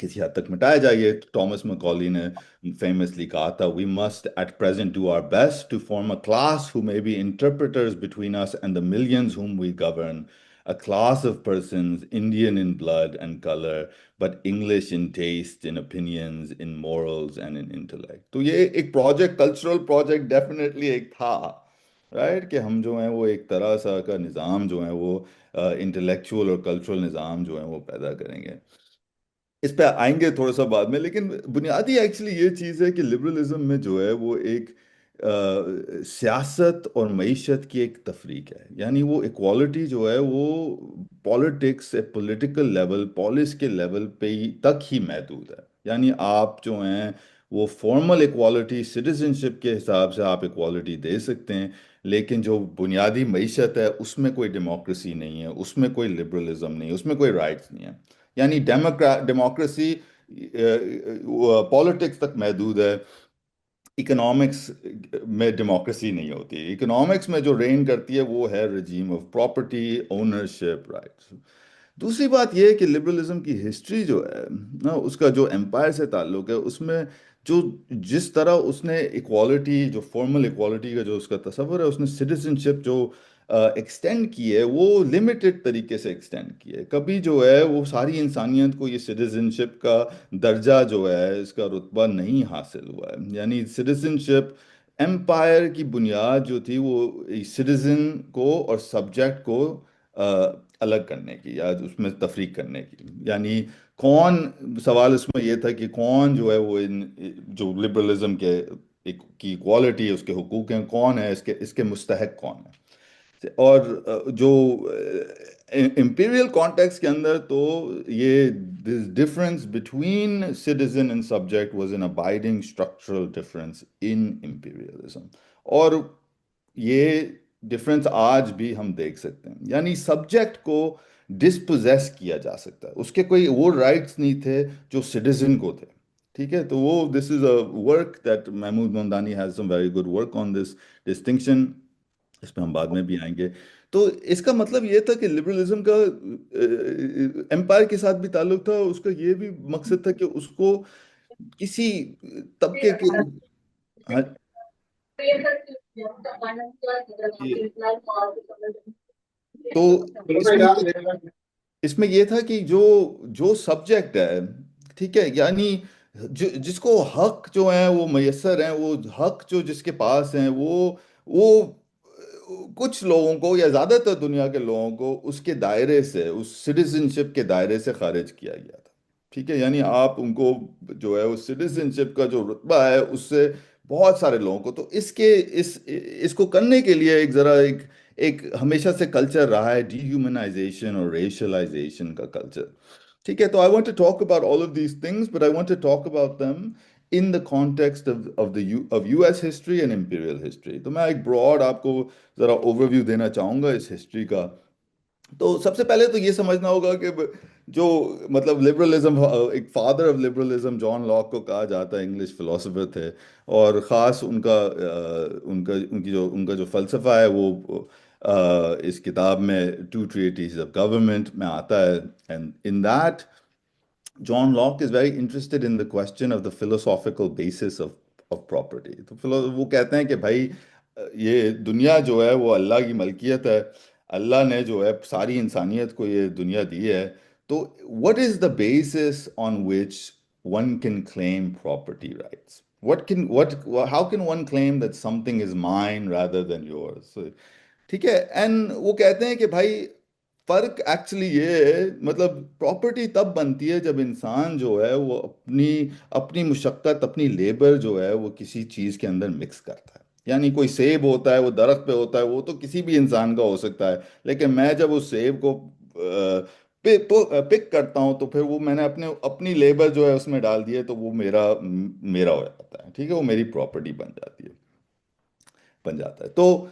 کسی حد تک مٹایا جائے. یہ ٹامس مکولی نے فیمسلی کہا تھا, we must at present do our best to form a class who may be interpreters between us and the millions whom we govern, a class of persons Indian in blood and color but English in taste, in opinions, in morals and in intellect. تو یہ ایک project, cultural project definitely ایک تھا, right, کہ ہم جو ہیں وہ ایک طرح سا کا نظام جو ہے وہ انٹلیکچوئل اور کلچرل نظام جو ہے وہ پیدا کریں گے. اس پہ آئیں گے تھوڑا سا بعد میں, لیکن بنیادی ایکچولی یہ چیز ہے کہ لبرلزم میں جو ہے وہ ایک سیاست اور معیشت کی ایک تفریق ہے. یعنی وہ ایکوالٹی جو ہے وہ پالیٹکس پولیٹیکل لیول, پالیس کے لیول پہ ہی تک ہی محدود ہے. یعنی آپ جو ہیں وہ فارمل ایکوالٹی سٹیزن شپ کے حساب سے آپ ایکوالٹی دے سکتے ہیں, لیکن جو بنیادی معیشت ہے اس میں کوئی ڈیموکریسی نہیں ہے, اس میں کوئی لبرلزم نہیں ہے, اس میں کوئی رائٹس نہیں ہے. یعنی ڈیموکریسی پالیٹکس تک محدود ہے, اکنامکس میں ڈیموکریسی نہیں ہوتی. اکنامکس میں جو رین کرتی ہے وہ ہے رجیم آف پراپرٹی, اونرشپ رائٹس. دوسری بات یہ ہے کہ لبرلزم کی ہسٹری جو ہے نا, اس کا جو امپائر سے تعلق ہے, اس میں جو جس طرح اس نے ایکوالٹی, جو فارمل ایکوالٹی کا جو اس کا تصور ہے, اس نے سٹیزن شپ جو ایکسٹینڈ کی ہے وہ لمیٹڈ طریقے سے ایکسٹینڈ کی ہے. کبھی جو ہے وہ ساری انسانیت کو یہ سٹیزن شپ کا درجہ جو ہے, اس کا رتبہ نہیں حاصل ہوا ہے. یعنی سٹیزن شپ امپائر کی بنیاد جو تھی وہ سٹیزن کو اور سبجیکٹ کو الگ کرنے کی یا اس میں تفریق کرنے کی. یعنی کون, سوال اس میں یہ تھا کہ کون جو ہے وہ جو لبرلزم کے کی کوالٹی ہے, اس کے حقوق ہیں, کون ہے اس کے مستحق کون ہے. اور جو امپیریل کانٹیکس کے اندر تو یہ difference between citizen and subject was an abiding structural difference in imperialism. اور یہ ڈفرنس آج بھی ہم دیکھ سکتے ہیں. یعنی سبجیکٹ کو ڈسپوزیس کیا جا سکتا ہے, اس کے کوئی وہ رائٹس نہیں تھے جو سٹیزن کو تھے. ٹھیک ہے, تو وہ this is a work that Mahmood Mamdani has some very good work on this distinction, اس پہ ہم بعد میں بھی آئیں گے. تو اس کا مطلب یہ تھا کہ لبرلزم کا امپائر کے ساتھ بھی تعلق تھا, اس کا یہ بھی مقصد تھا کہ اس کو کسی طبقے کے, ہاں جی, تو اس میں اس میں یہ تھا کہ جو جو سبجیکٹ ہے, ٹھیک ہے, یعنی جس کو حق جو ہیں وہ میسر ہیں, وہ حق جو جس کے پاس ہیں وہ کچھ لوگوں کو یا زیادہ تر دنیا کے لوگوں کو اس کے دائرے سے, اس سٹیزن شپ کے دائرے سے خارج کیا گیا تھا. ٹھیک ہے, یعنی آپ ان کو جو ہے اس سٹیزن شپ کا جو رتبہ ہے اس سے بہت سارے لوگوں کو, تو اس کو کرنے کے لیے ایک ذرا ایک ہمیشہ سے کلچر رہا ہے ڈی ہیومنائزیشن اور ریشلائزیشن کا کلچر. ٹھیک ہے, تو I want to talk about all of these things, but I want to talk about them in the context of US history and imperial history. تو میں ایک براڈ آپ کو ذرا اوور ویو دینا چاہوں گا اس ہسٹری کا. تو سب سے پہلے تو یہ سمجھنا ہوگا کہ جو مطلب لبرلزم, ایک father of liberalism John Locke کو کہا جاتا ہے, انگلش فلاسفر تھے, اور خاص ان کا جو فلسفہ ہے وہ اس کتاب میں ٹو ٹریٹیز آف گورنمنٹ میں آتا ہے. And in that John Locke is very interested in the question of the philosophical basis of property. تو وہ کہتے ہیں کہ بھائی یہ دنیا جو ہے وہ اللہ کی ملکیت ہے, اللہ نے جو ہے ساری انسانیت کو یہ دنیا دی ہے, تو what is the basis on which one can claim property rights? How can one claim that something is mine rather than yours? ٹھیک ہے, اینڈ وہ کہتے ہیں کہ بھائی فرق ایکچولی یہ ہے, مطلب پراپرٹی تب بنتی ہے جب انسان جو ہے وہ اپنی مشقت, اپنی لیبر جو ہے وہ کسی چیز کے اندر مکس کرتا ہے. یعنی کوئی سیب ہوتا ہے, وہ درخت پہ ہوتا ہے, وہ تو کسی بھی انسان کا ہو سکتا ہے, لیکن میں جب اس سیب کو پک کرتا ہوں تو پھر وہ میں نے اپنی لیبر جو ہے اس میں ڈال دی ہے, تو وہ میرا ہو جاتا ہے. ٹھیک ہے, وہ میری پراپرٹی بن جاتا ہے. تو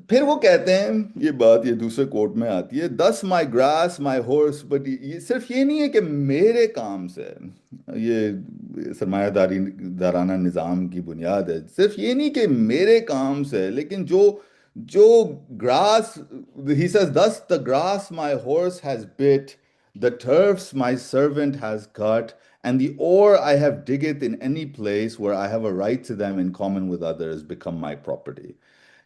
پھر وہ کہتے ہیں, یہ بات یہ دوسرے کوٹ میں آتی ہے, دس مائی گراس مائی ہارس, بٹ یہ صرف یہ نہیں ہے کہ میرے کام سے, یہ سرمایہ دارانہ نظام کی بنیاد ہے, صرف یہ نہیں کہ میرے کام سے, لیکن جو grass, he says thus the grass my horse has bit The turfs my servant has cut, and the ore I have diggeth in any place where I have a right to them in common with others become my property.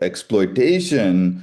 exploitation,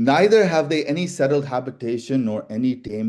Neither have they any settled habitation nor any tame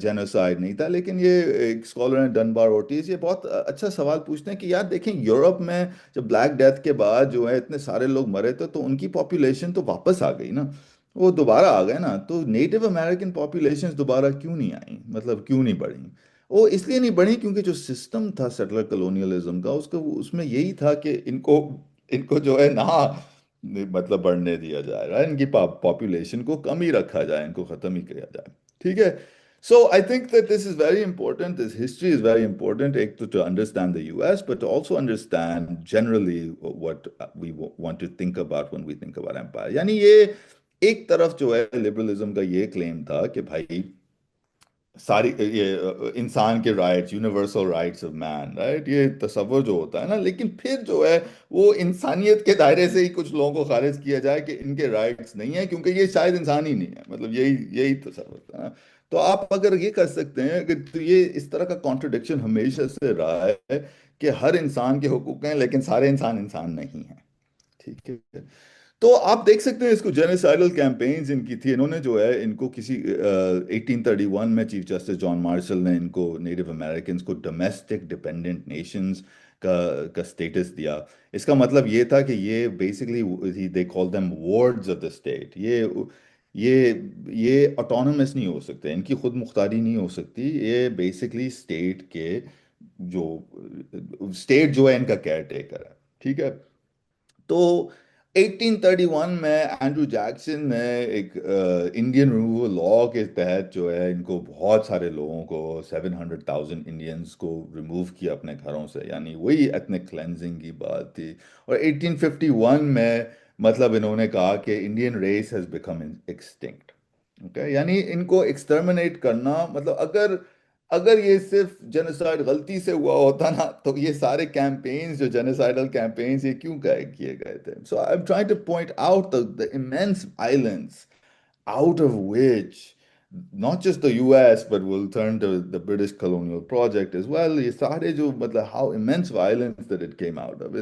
genocide نہیں تھا. لیکن یہ ایک scholar ہیں ڈنبار اورٹیز یہ بہت اچھا سوال پوچھتے ہیں کہ یار دیکھیں یورپ میں جب بلیک ڈیتھ کے بعد جو ہے اتنے سارے لوگ مرے تھے تو ان کی پاپولیشن تو واپس آ گئی نا, وہ دوبارہ آ گئے نا. تو نیٹو امریکن پاپولیشن دوبارہ کیوں نہیں آئیں, مطلب کیوں نہیں بڑھیں؟ وہ اس لیے نہیں بڑھی کیونکہ جو سسٹم تھا سیٹلر کلونیلزم کا اس میں یہی تھا کہ ان کو جو ہے نہ مطلب بڑھنے دیا جائے رہا, ان کی پاپولیشن کو کم ہی رکھا جائے, ان کو ختم ہی کیا جائے. ٹھیک ہے. So I think that this is very important. This history is very important ایک to understand the US, but to also understand generally what we want to think about when we think about empire. یعنی یہ ایک طرف جو ہے liberalism کا یہ کلیم تھا کہ بھائی ساری یہ انسان کے rights, universal rights of man, right, یہ تصور جو ہوتا ہے نا, لیکن پھر جو ہے وہ انسانیت کے دائرے سے ہی کچھ لوگوں کو خارج کیا جائے کہ ان کے رائٹس نہیں ہیں کیونکہ یہ شاید انسان ہی نہیں ہے, مطلب یہی تصور تھا نا. تو آپ اگر یہ کر سکتے ہیں کہ تو یہ اس طرح کا کانٹرڈکشن ہمیشہ سے رہا ہے کہ ہر انسان کے حقوق ہیں لیکن سارے انسان انسان نہیں ہیں. ٹھیک ہے. تو آپ دیکھ سکتے ہیں اس کو جینوسائیڈل کیمپینز ان کی تھی. انہوں نے جو ہے ان کو کسی 1831 میں چیف جسٹس جان مارشل نے ان کو نیٹو امریکنز کو ڈومیسٹک ڈپینڈنٹ نیشنز کا سٹیٹس دیا. اس کا مطلب یہ تھا کہ یہ basically they call them wards of the state. یہ آٹونومس نہیں ہو سکتے, ان کی خود مختاری نہیں ہو سکتی. یہ بیسکلی اسٹیٹ کے جو اسٹیٹ جو ہے ان کا کیئر ٹیکر ہے. ٹھیک ہے. تو 1831 میں اینڈریو جیکسن نے ایک انڈین ریموول لاء کے تحت جو ہے ان کو بہت سارے لوگوں کو 700,000 انڈینز کو ریموو کیا اپنے گھروں سے, یعنی وہی ایتھنک کلینزنگ کی بات تھی. اور 1851 میں مطلب انہوں نے کہا کہ Indian race has become extinct. Okay, یعنی ان کو ایکسٹرمنیٹ کرنا, مطلب اگر یہ صرف جینوسائڈ غلطی سے ہوا ہوتا نا تو یہ سارے کیمپینز جو جینوسائڈل کیمپینز یہ کیوں کیے گئے تھے. So I am trying to point out the immense violence out of which not just the US but will turn to the British colonial project as well. یہ سارے جو مطلب how immense violence that it came out of.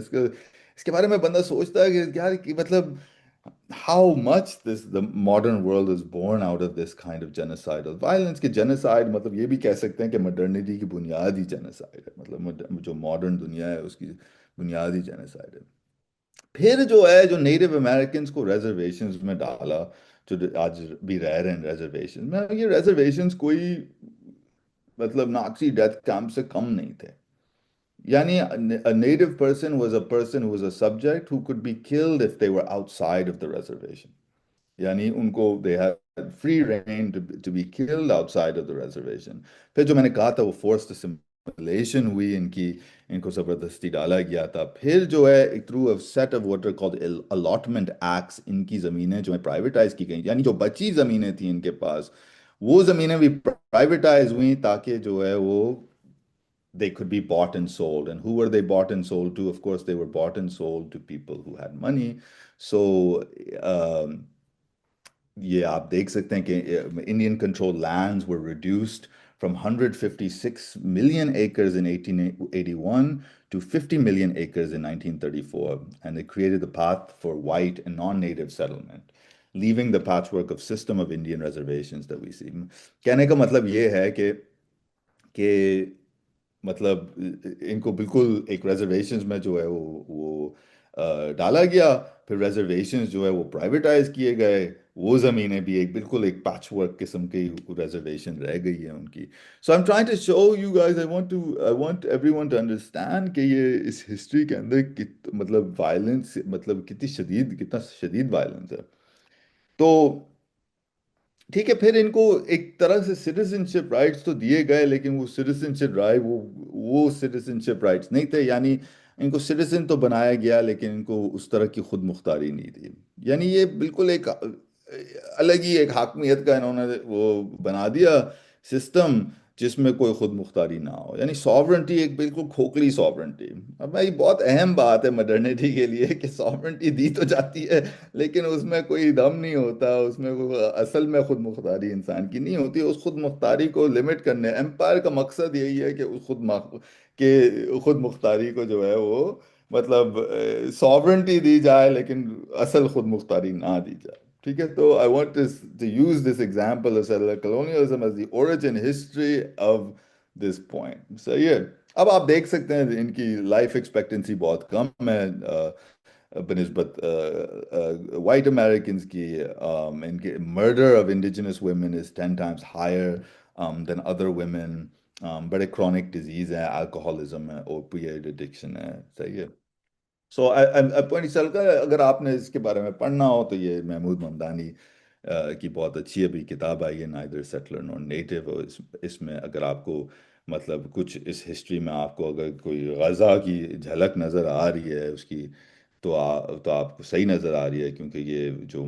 اس کے بارے میں بندہ سوچتا ہے کہ یار کہ مطلب how much the modern world is born out of this kind of genocidal violence. کہ genocide مطلب یہ بھی کہہ سکتے ہیں کہ modernity کی بنیاد ہی genocide ہے, مطلب جو modern دنیا ہے اس کی بنیاد ہی genocide ہے. پھر جو ہے جو نیٹو امریکنز کو ریزرویشنز میں ڈالا, جو آج بھی رہ رہے ہیں ریزرویشنز میں, یہ ریزرویشنز کوئی مطلب ناکسی ڈیتھ کیمپ سے کم نہیں تھے. Yani a native person was a person who was a subject who could be killed if they were outside of the reservation. Yani unko they had free reign to be killed outside of the reservation. پھر جو میں نے کہا تھا وہ forced assimilation ہوئی, ان کو زبردستی ڈالا گیا تھا. پھر جو ہے through a set of what are called allotment acts ان کی زمینیں جو ہیں پرائیویٹائز کی گئیں, یعنی جو بچی زمینیں تھیں ان کے پاس وہ زمینیں بھی پرائیویٹائز ہوئیں تاکہ جو ہے وہ they could be bought and sold. And who were they bought and sold to? Of course, they were bought and sold to people who had money. So, یہ آپ دیکھ سکتے ہیں کہ Indian controlled lands were reduced from 156 million acres in 1881 to 50 million acres in 1934. And they created the path for white and non-native settlement, leaving the patchwork of system of Indian reservations that we see. کہنے کا مطلب یہ ہے کہ مطلب ان کو بالکل ایک ریزرویشنز میں جو ہے وہ ڈالا گیا. پھر ریزرویشنز جو ہے وہ پرائیویٹائز کیے گئے, وہ زمینیں بھی بالکل ایک پیچ ورک قسم کی ریزرویشن رہ گئی ہے ان کی. So I am trying to show you guys, I want everyone to understand کہ یہ اس ہسٹری کے اندر مطلب وائلنس مطلب کتنا شدید وائلنس ہے. تو ٹھیک ہے, پھر ان کو ایک طرح سے سٹیزن شپ رائٹس تو دیے گئے لیکن وہ سٹیزن شپ رائٹ وہ سٹیزن شپ رائٹس نہیں تھے. یعنی ان کو سٹیزن تو بنایا گیا لیکن ان کو اس طرح کی خود مختاری نہیں تھی. یعنی یہ بالکل ایک الگ ہی ایک حاکمیت کا انہوں نے وہ بنا دیا سسٹم جس میں کوئی خود مختاری نہ ہو. یعنی ساورنٹی ایک بالکل کھوکھلی ساورنٹی. اب یہ بہت اہم بات ہے مڈرنٹی کے لیے کہ ساورنٹی دی تو جاتی ہے لیکن اس میں کوئی دم نہیں ہوتا, اس میں اصل میں خود مختاری انسان کی نہیں ہوتی. اس خود مختاری کو لمٹ کرنے, ایمپائر کا مقصد یہی ہے کہ اس خود مختاری کو جو ہے وہ مطلب ساورنٹی دی جائے لیکن اصل خود مختاری نہ دی جائے. ٹھیک ہے تو I want to use this example of settler colonialism as the origin history of this point. صحیح ہے. اب آپ دیکھ سکتے ہیں ان کی لائف ایکسپیکٹنسی بہت کم ہے بنسبت وائٹ امریکنز کی. ان کے murder of indigenous women is 10 times higher than other women. بڑے کرونک ڈیزیز ہیں, الکوہولزم ہے, اوپیڈ ایڈکشن ہے. صحیح ہے. سو پوائنٹ چل کا اگر آپ نے اس کے بارے میں پڑھنا ہو تو یہ محمود ممدانی کی بہت اچھی ابھی کتاب آئی ہے, نائدر سیٹلر نور نیٹو. اس میں اگر آپ کو مطلب کچھ اس ہسٹری میں آپ کو اگر کوئی غزہ کی جھلک نظر آ رہی ہے اس کی تو تو آپ کو صحیح نظر آ رہی ہے, کیونکہ یہ جو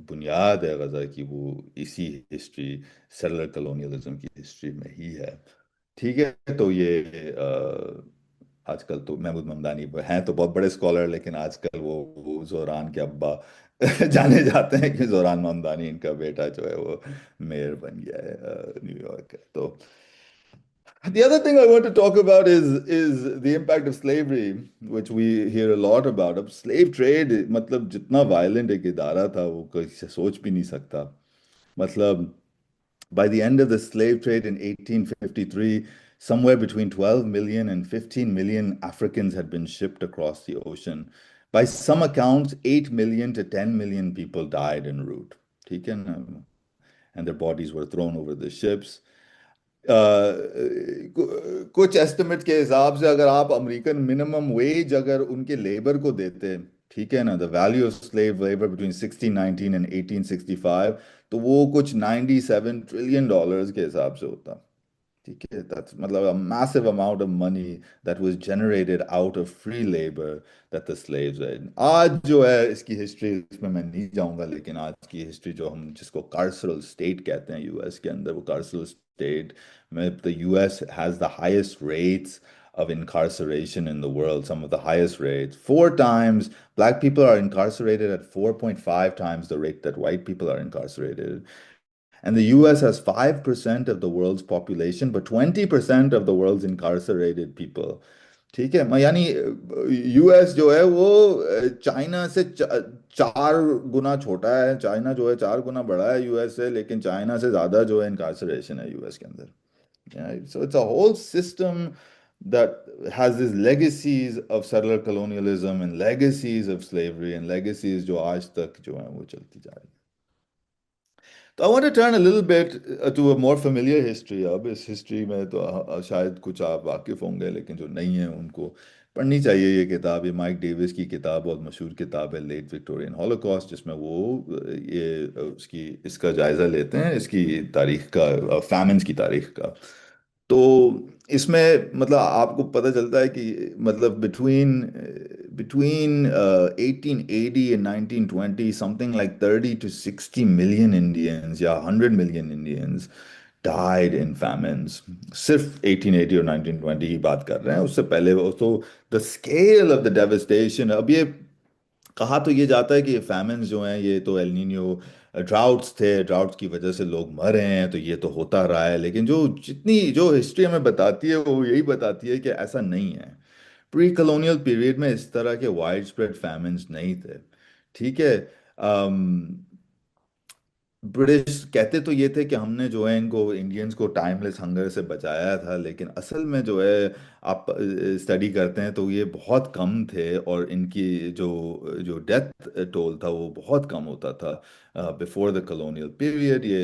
بنیاد ہے غزہ کی وہ اسی ہسٹری سیٹلر کلونیلزم کی ہسٹری میں ہی ہے. ٹھیک ہے. تو یہ آج کل تو محمود ممدانی ہیں تو بہت بڑے اسکالر, لیکن آج کل وہ زوران کے ابا جانے جاتے ہیں کہ زوران ممدانی ان کا بیٹا جو ہے وہ میئر بن گیا ہے نیو یارک کا. تو the other thing I want to talk about is the impact of slavery, which we hear a lot about. اب slave trade مطلب جتنا violent ایک ادارہ تھا وہ کوئی سوچ بھی نہیں سکتا. مطلب by the end of the slave trade in 1853, somewhere between 12 million and 15 million Africans had been shipped across the ocean. By some accounts, 8 million to 10 million people died en route. ٹھیک ہے نا, and their bodies were thrown over the ships. کچھ estimate کے حساب سے اگر آپ American minimum wage اگر ان کے لیبر کو دیتے, ٹھیک ہے نا, the value of slave labour between 1619 and 1865, تو وہ کچھ $97 trillion کے حساب سے ہوتا. ٹھیک ہے. مطلب a massive amount of money that was generated out of free labor that the slaves had. آج جو ہے اس کی ہسٹری اس میں نہیں جاؤں گا, لیکن آج کی ہسٹری جو ہم جس کو کارسرل اسٹیٹ کہتے ہیں یو ایس کے اندر, وہ کارسرل اسٹیٹ میں the US has the highest rates of incarceration in the world, some of the highest rates. 4 times, black people are incarcerated at 4.5 times the rate that white people are incarcerated. And the US has 5% of the world's population, but 20% of the world's incarcerated people. ٹھیک ہے. یعنی U S جو ہے وہ China سے 4 گنا چھوٹا ہے. چائنا جو ہے 4 گنا بڑا ہے یو ایس سے, لیکن چائنا سے زیادہ جو ہے انکارسریشن ہے یو ایس کے اندر. So it's a whole system that has these legacies of settler colonialism and legacies of slavery and legacies جو آج تک جو ہیں وہ چلتی جا رہی ہیں. تو I want to turn a little bit to a more familiar history. اب اس ہسٹری میں تو شاید کچھ آپ واقف ہوں گے, لیکن جو نہیں ہیں ان کو پڑھنی چاہیے یہ کتاب. یہ مائک ڈیوس کی کتاب, بہت مشہور کتاب ہے, لیٹ وکٹورین ہولوکاسٹ, جس میں وہ یہ اس کا جائزہ لیتے ہیں, اس کی تاریخ کا, فیمنز کی تاریخ کا. تو اس میں مطلب آپ کو پتہ چلتا ہے کہ مطلب between 1880 and 1920 something like 30 to 60 million Indians یا 100 million Indians died in famines. صرف 1880 اور 1920 کی بات کر رہے ہیں, اس سے پہلے وہ تو the scale of the devastation. اب یہ کہا تو یہ جاتا ہے کہ یہ فیمنز جو ہیں یہ تو ایل نینیو ڈراؤٹس تھے, ڈراؤٹس کی وجہ سے لوگ مر رہے ہیں, تو یہ تو ہوتا رہا ہے. لیکن جو ہسٹری ہمیں بتاتی ہے وہ یہی بتاتی ہے کہ ایسا نہیں ہے. پری کلونیل پیریڈ میں اس طرح کے وائڈ اسپریڈ فیمنز نہیں تھے. ٹھیک ہے. برٹش کہتے تو یہ تھے کہ ہم نے جو ہے ان کو انڈینز کو ٹائم لیس ہنگر سے بچایا تھا, لیکن اصل میں جو ہے آپ اسٹڈی کرتے ہیں تو یہ بہت کم تھے, اور ان کی جو ڈیتھ ٹول تھا وہ بہت کم ہوتا تھا بیفور دا کلونیل پیریڈ. یہ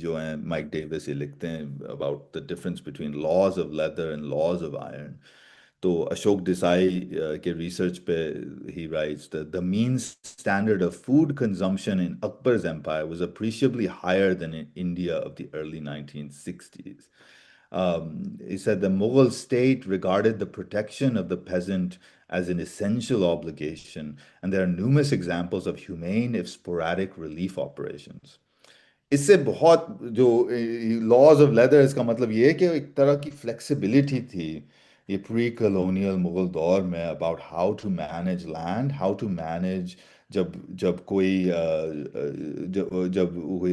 جو ہیں مائک ڈیوس یہ لکھتے ہیں about the difference between laws of leather and laws of iron. تو اشوک دیسائی کے ریسرچ پہ he writes the mean standard of food consumption in Akbar's empire was appreciably higher than in India of the early 1960s. He said the Mughal state regarded the protection of the peasant as an essential obligation, and there are numerous examples of humane if sporadic relief operations. اس سے بہت جو laws of leather, اس کا مطلب یہ ہے کہ ایک طرح کی فلیکسیبلٹی تھی یہ پری کلونیل مغل دور میں about how to manage land, how to manage جب کوئی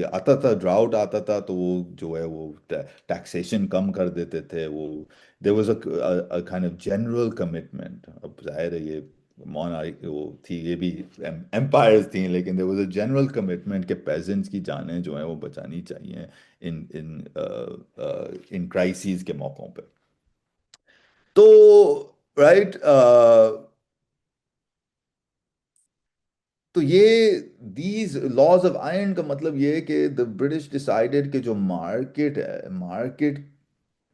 آتا تھا, ڈراؤٹ آتا تھا, تو وہ جو ہے وہ ٹیکسیشن کم کر دیتے تھے. وہ there was a kind of general commitment. اب ظاہر ہے یہ وہ تھی، یہ بھی ایمپائرز تھیں، لیکن there was a general commitment کہ پیزنٹس کی جانیں جو ہیں وہ بچانی چاہیے ان کرائسیز کے موقعوں پہ. تو رائٹ تو یہ دیز لاز آف آئرن کا مطلب یہ ہے کہ دا برٹش ڈیسائیڈڈ کہ جو مارکیٹ ہے، مارکیٹ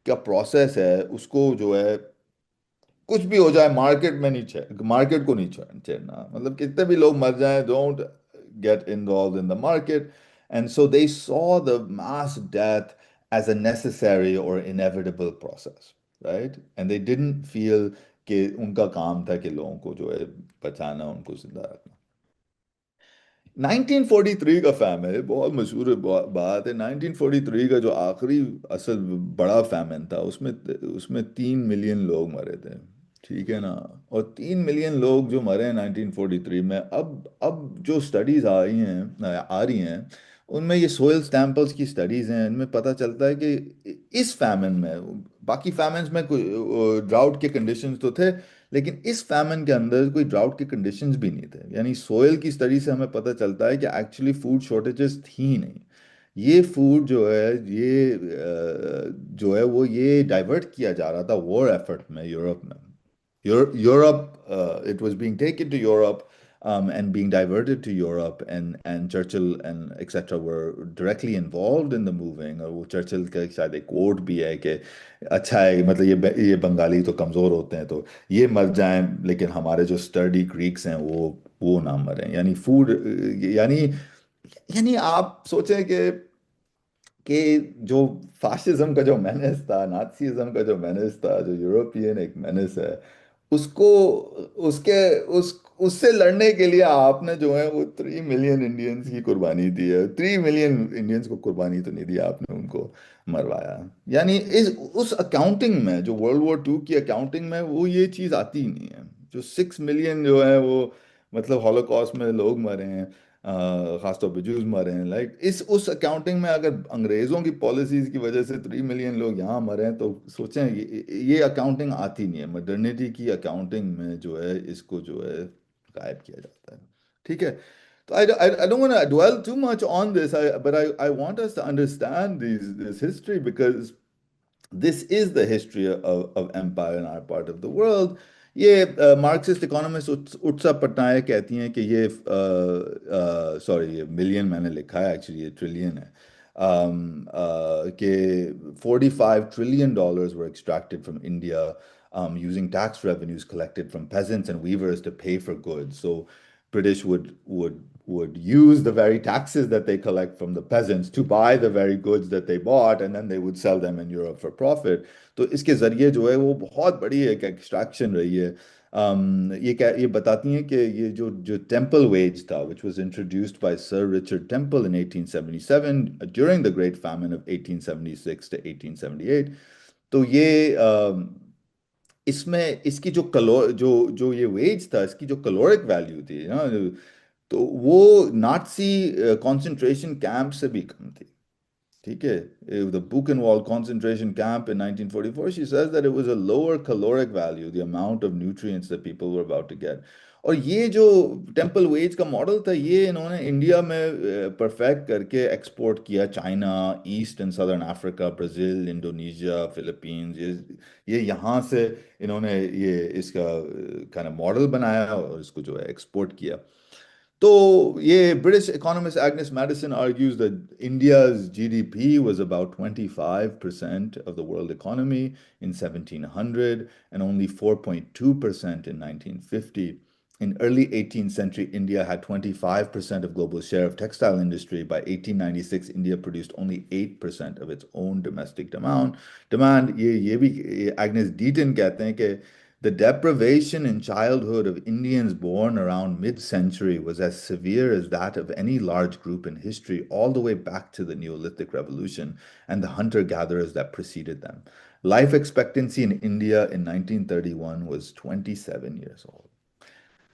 کا پروسیس ہے، اس کو جو ہے کچھ بھی ہو جائے مارکیٹ میں نہیں، مارکیٹ کو نہیں چھیڑنا، مطلب کتنے بھی لوگ مر جائیں، don't get involved in the market. And so they saw the mass death as a necessary اور inevitable process, right, and they didn't feel کہ ان کا کام تھا کہ لوگوں کو جو ہے بچانا، ان کو زندہ رکھنا. 1943 کا فیمن ہے، بہت مشہور بات ہے. 1943 کا جو آخری اصل بڑا فیمن تھا، اس میں 3 ملین لوگ مرے تھے، ٹھیک ہے نا. اور 3 ملین لوگ جو مرے ہیں 1943 میں، اب جو سٹڈیز آ رہی ہیں ان میں، یہ سوئل سٹیمپلز کی سٹڈیز ہیں، ان میں پتہ چلتا ہے کہ اس فیمن میں، باقی فیمنز میں کوئی ڈراؤٹ کے کنڈیشنز تو تھے، لیکن اس فیمن کے اندر کوئی ڈراؤٹ کے کنڈیشنز بھی نہیں تھے. یعنی سوئل کی سٹڈی سے ہمیں پتہ چلتا ہے کہ ایکچولی فوڈ شارٹیجز تھی ہی نہیں. یہ فوڈ جو ہے، جو ہے وہ یہ ڈائیورٹ کیا جا رہا تھا وار ایفرٹ میں، یورپ میں. Europe, it was being taken to Europe, and being diverted to Europe, and Churchill and etc. were directly involved in the moving. اور وہ چرچل کا شاید ایک کوٹ بھی ہے کہ اچھا ہے، مطلب یہ بنگالی تو کمزور ہوتے ہیں تو یہ مر جائیں، لیکن ہمارے جو اسٹرڈی گریکس ہیں وہ نہ مریں. یعنی فوڈ، یعنی آپ سوچیں کہ جو فاشزم کا جو مینس تھا، نازیزم کا جو مینس تھا، جو یورپین ایک مینس ہے، اس کو اس کے اس سے لڑنے کے لیے آپ نے جو ہے وہ 3 ملین انڈینز کی قربانی دی ہے. 3 ملین انڈینز کو قربانی تو نہیں دی آپ نے، ان کو مروایا. یعنی اس اکاؤنٹنگ میں، جو World War II کی اکاؤنٹنگ میں، وہ یہ چیز آتی ہی نہیں ہے. جو 6 ملین جو ہے وہ مطلب ہولوکاسٹ میں لوگ مرے ہیں، خاص طور پہ جوز مرے ہیں، لائک اس اکاؤنٹنگ میں اگر انگریزوں کی پالیسیز کی وجہ سے 3 ملین لوگ یہاں مرے ہیں، تو سوچیں یہ اکاؤنٹنگ آتی نہیں ہے. مڈرنٹی کی اکاؤنٹنگ میں جو ہے اس کو جو ہے غائب کیا جاتا ہے. ٹھیک ہے. تو I don't want to dwell too much on this, but I want us to understand this history, because this is the history of empire in our part of the world. یہ مارکسسٹ اکانومسٹ اتسا پٹنائک کہتی ہیں کہ یہ sorry, یہ million میں نے لکھا ہے، ایکچولی یہ ٹریلین ہے، کہ $45 trillion were extracted from India, using tax revenues collected from peasants and weavers to pay for goods. So British would use the very taxes that they collect from the peasants to buy the very goods that they bought, and then they would sell them in Europe for profit. تو اس کے ذریعے جو ہے وہ بہت بڑی ایک extraction رہی ہے. یہ بتاتی ہیں کہ یہ جو ٹیمپل ویج تھا, which was introduced by Sir Richard Temple in 1877 during the Great Famine of 1876 to 1878. تو یہ اس میں اس کی جو یہ ویج تھا, اس کی جو کلورک ویلیو تھی نا, تو وہ ناٹسی کانسنٹریشن کیمپ سے بھی کم تھی. ٹھیک ہے. The Buchenwald concentration camp in 1944, she says that it was a lower caloric value, the amount of nutrients that people were about to get. اور یہ جو ٹیمپل ویج کا ماڈل تھا, یہ انہوں نے انڈیا میں پرفیکٹ کر کے ایکسپورٹ کیا, China, East and Southern Africa, Brazil, Indonesia, Philippines, یہ یہاں سے انہوں نے یہ اس کا کائنڈ آف ماڈل بنایا اور اس کو جو ہے ایکسپورٹ کیا. تو یہ British economist Agnes Madison argues that India's GDP was about 25% of the world economy in 1700 and only 4.2% in 1950. In early 18th century, India had 25% of global share of textile industry. By 1896, India produced only 8% of its own domestic demand. یہ بھی Agnes Deaton کہتے ہیں کہ the deprivation in childhood of Indians born around mid-century was as severe as that of any large group in history, all the way back to the Neolithic Revolution and the hunter-gatherers that preceded them. Life expectancy in India in 1931 was 27 years old.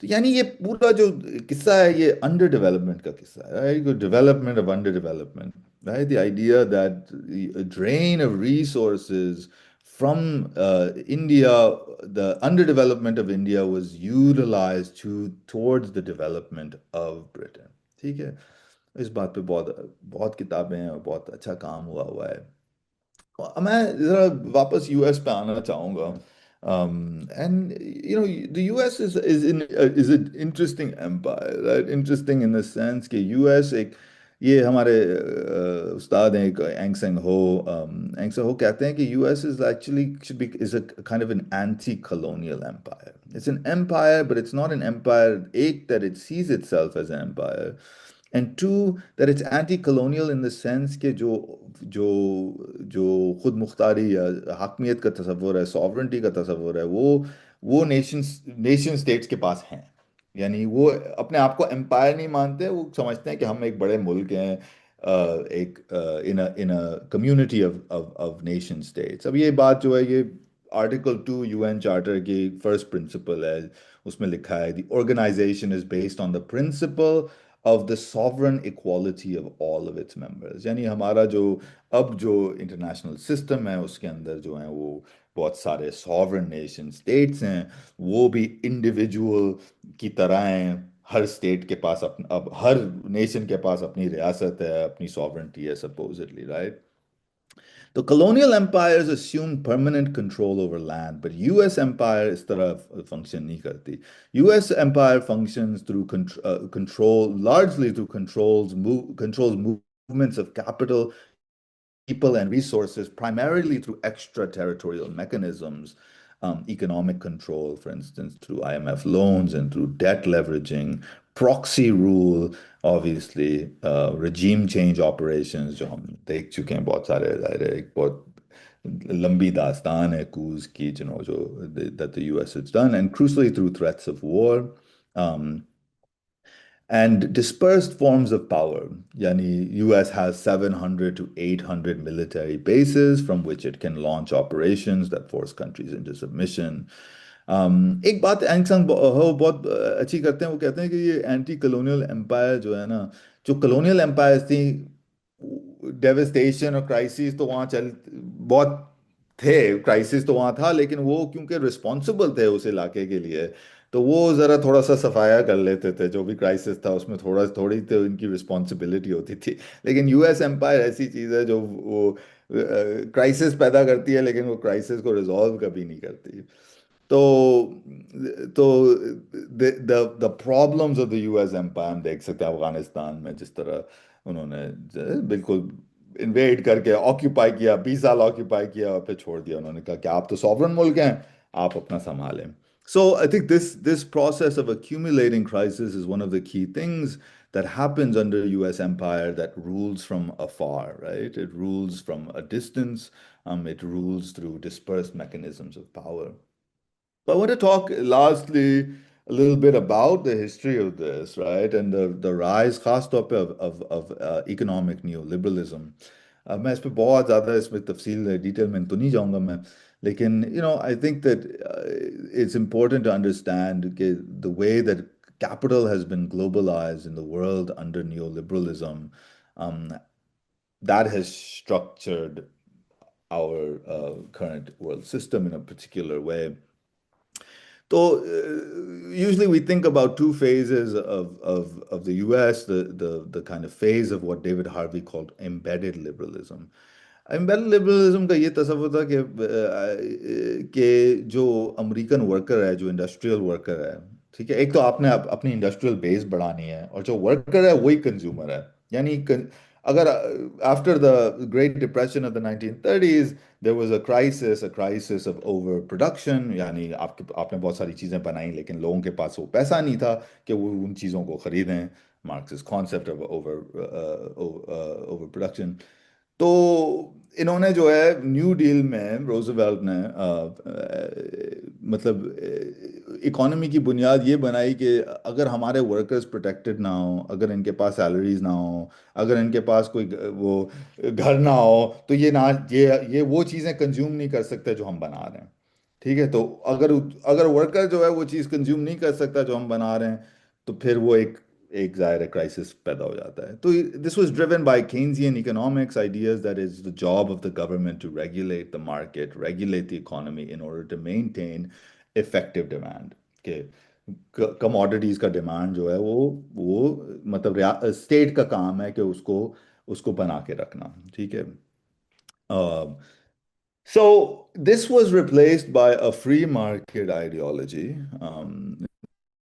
تو یعنی یہ پورا جو قصہ ہے یہ under development کا قصہ ہے, development of under development, right? The idea that a drain of resources from India, the underdevelopment of India was utilized towards the development of Britain. ٹھیک ہے. اس بات پہ بہت بہت کتابیں ہیں اور بہت اچھا کام ہوا ہوا ہے. میں ذرا واپس یو ایس پہ آنا چاہوں گا. And you know, the US is an interesting empire, right? Interesting in the sense کہ US ایک یہ ہمارے استاد ہیں ایک اینگ سنگ ہو کہتے ہیں کہ you S is actually is a kind of an anti-colonial empire. It's an empire, but it's not an empire, ایک that it sees itself as an empire, and two that it's anti-colonial in the sense کہ جو جو خود مختاری یا حاکمیت کا تصور ہے، ساورنٹی کا تصور ہے، وہ نیشن اسٹیٹس کے پاس ہیں. یعنی وہ اپنے آپ کو امپائر نہیں مانتے، وہ سمجھتے ہیں کہ ہم ایک بڑے ملک ہیں، ایک ان کمیونٹی آف نیشن اسٹیٹس. اب یہ بات جو ہے یہ آرٹیکل 2 یو این چارٹر کی فرسٹ پرنسپل ہے، اس میں لکھا ہے the organization is based on the principle of the sovereign equality of all of its members. یعنی ہمارا اب جو انٹرنیشنل سسٹم ہے اس کے اندر جو ہیں وہ بہت سارے ساورن نیشن اسٹیٹس ہیں، وہ بھی انڈیویجول کی طرح ہیں. ہر اسٹیٹ کے پاس اب ہر نیشن کے پاس اپنی ریاست ہے، اپنی ساورنٹی ہے سپوزٹلی، رائٹ. تو colonial empires assume permanent control over land, but US empire اس طرح function نہیں کرتی. US empire functions through control, largely through controls movements of capital, people and resources, primarily through extraterritorial mechanisms, economic control, for instance, through IMF loans and through debt leveraging, proxy rule, obviously, regime change operations, جو ہم دیکھ چکے ہیں بہت سارے، ظاہر ہے ایک بہت لمبی داستان ہے کوز کی جو that the US has done, and crucially through threats of war. And dispersed forms of power. Yani US has 700 to 800 military bases from which it can launch operations that force countries into submission. ایک بات اینگ سنگ ہو بہت اچھی کرتے ہیں، وہ کہتے ہیں کہ یہ اینٹی کلونیل امپائر جو ہے نا، جو کلونیل امپائرز تھیں، ڈیوسٹیشن اور کرائسس تو وہاں بہت تھے، کرائسس تو وہاں تھا، لیکن وہ کیونکہ رسپانسبل تھے اس علاقے کے لیے تو وہ ذرا تھوڑا سا صفایا کر لیتے تھے. جو بھی کرائسس تھا اس میں تھوڑی تو ان کی رسپانسبلٹی ہوتی تھی. لیکن یو ایس امپائر ایسی چیز ہے جو وہ کرائسس پیدا کرتی ہے لیکن وہ کرائسس کو ریزالو کبھی نہیں کرتی. تو the problems of the U S empire ہم دیکھ سکتے ہیں افغانستان میں، جس طرح انہوں نے بالکل انویڈ کر کے آکیوپائی کیا، 20 سال آکیوپائی کیا اور پھر چھوڑ دیا. انہوں نے کہا کہ آپ تو سوورن ملک ہیں، آپ اپنا سنبھالیں. So I think this process of accumulating crisis is one of the key things that happens under US empire, that rules from afar, right? It rules from a distance. It rules through dispersed mechanisms of power. But I want to talk lastly a little bit about the history of this, right? And the rise, خاص طور پہ of economic neoliberalism. میں اس پہ بہت زیادہ اس میں تفصیل detail میں تو نہیں جاؤں گا میں، لیکن I think that it's important to understand the way that capital has been globalized in the world under neoliberalism, um, that has structured our current world system in a particular way. So usually we think about two phases of the US, the kind of phase of what David Harvey called embedded liberalism. Embedded liberalism کا یہ تصور تھا کہ جو American worker ہے، جو industrial worker ہے، ٹھیک ہے، ایک تو آپ نے اپنی انڈسٹریل بیس بڑھانی ہے، اور جو ورکر ہے وہی کنزیومر ہے. یعنی اگر after the great depression of the 1930s there was a crisis of over production. یعنی آپ نے بہت ساری چیزیں بنائیں لیکن لوگوں کے پاس وہ پیسہ نہیں تھا کہ وہ ان چیزوں کو خریدیں. Marxist concept of over production. تو انہوں نے جو ہے نیو ڈیل میں روزویلٹ نے مطلب اکانومی کی بنیاد یہ بنائی کہ اگر ہمارے ورکرز پروٹیکٹڈ نہ ہوں، اگر ان کے پاس سیلریز نہ ہوں، اگر ان کے پاس کوئی وہ گھر نہ ہو، تو یہ وہ چیزیں کنزیوم نہیں کر سکتے جو ہم بنا رہے ہیں. ٹھیک ہے، تو اگر ورکر جو ہے وہ چیز کنزیوم نہیں کر سکتا جو ہم بنا رہے ہیں، تو پھر وہ ایک ظاہر کرائسس پیدا ہو جاتا ہے. تو this was driven by Keynesian economics ideas that is the job of the government to regulate the market, regulate the economy in order to maintain effective demand. کہ کموڈیٹیز کا ڈیمانڈ جو ہے وہ مطلب اسٹیٹ کا کام ہے کہ اس کو بنا کے رکھنا. ٹھیک ہے. So this was replaced by a free market ideology,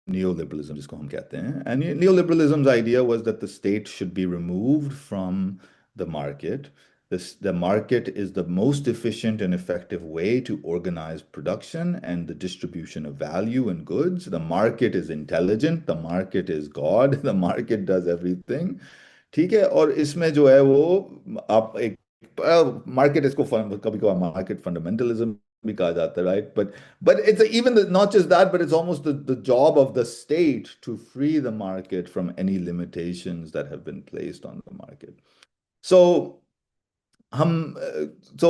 neoliberalism جس کو ہم کہتے ہیں. And neoliberalism's idea was that the state should be removed from the market. The market is the most efficient and effective way to organize production and the distribution of value and goods. The market is intelligent. The market is God. The market does everything. ٹھیک ہے. اور اس میں جو ہے وہ آپ ایک market, اس کو کبھی کبھی مارکیٹ فنڈامنٹلزم بھی کہا جاتا ہے, right. But it's even not just that, but it's almost the job of the state to free the market from any limitations that have been placed on the market. So ہم so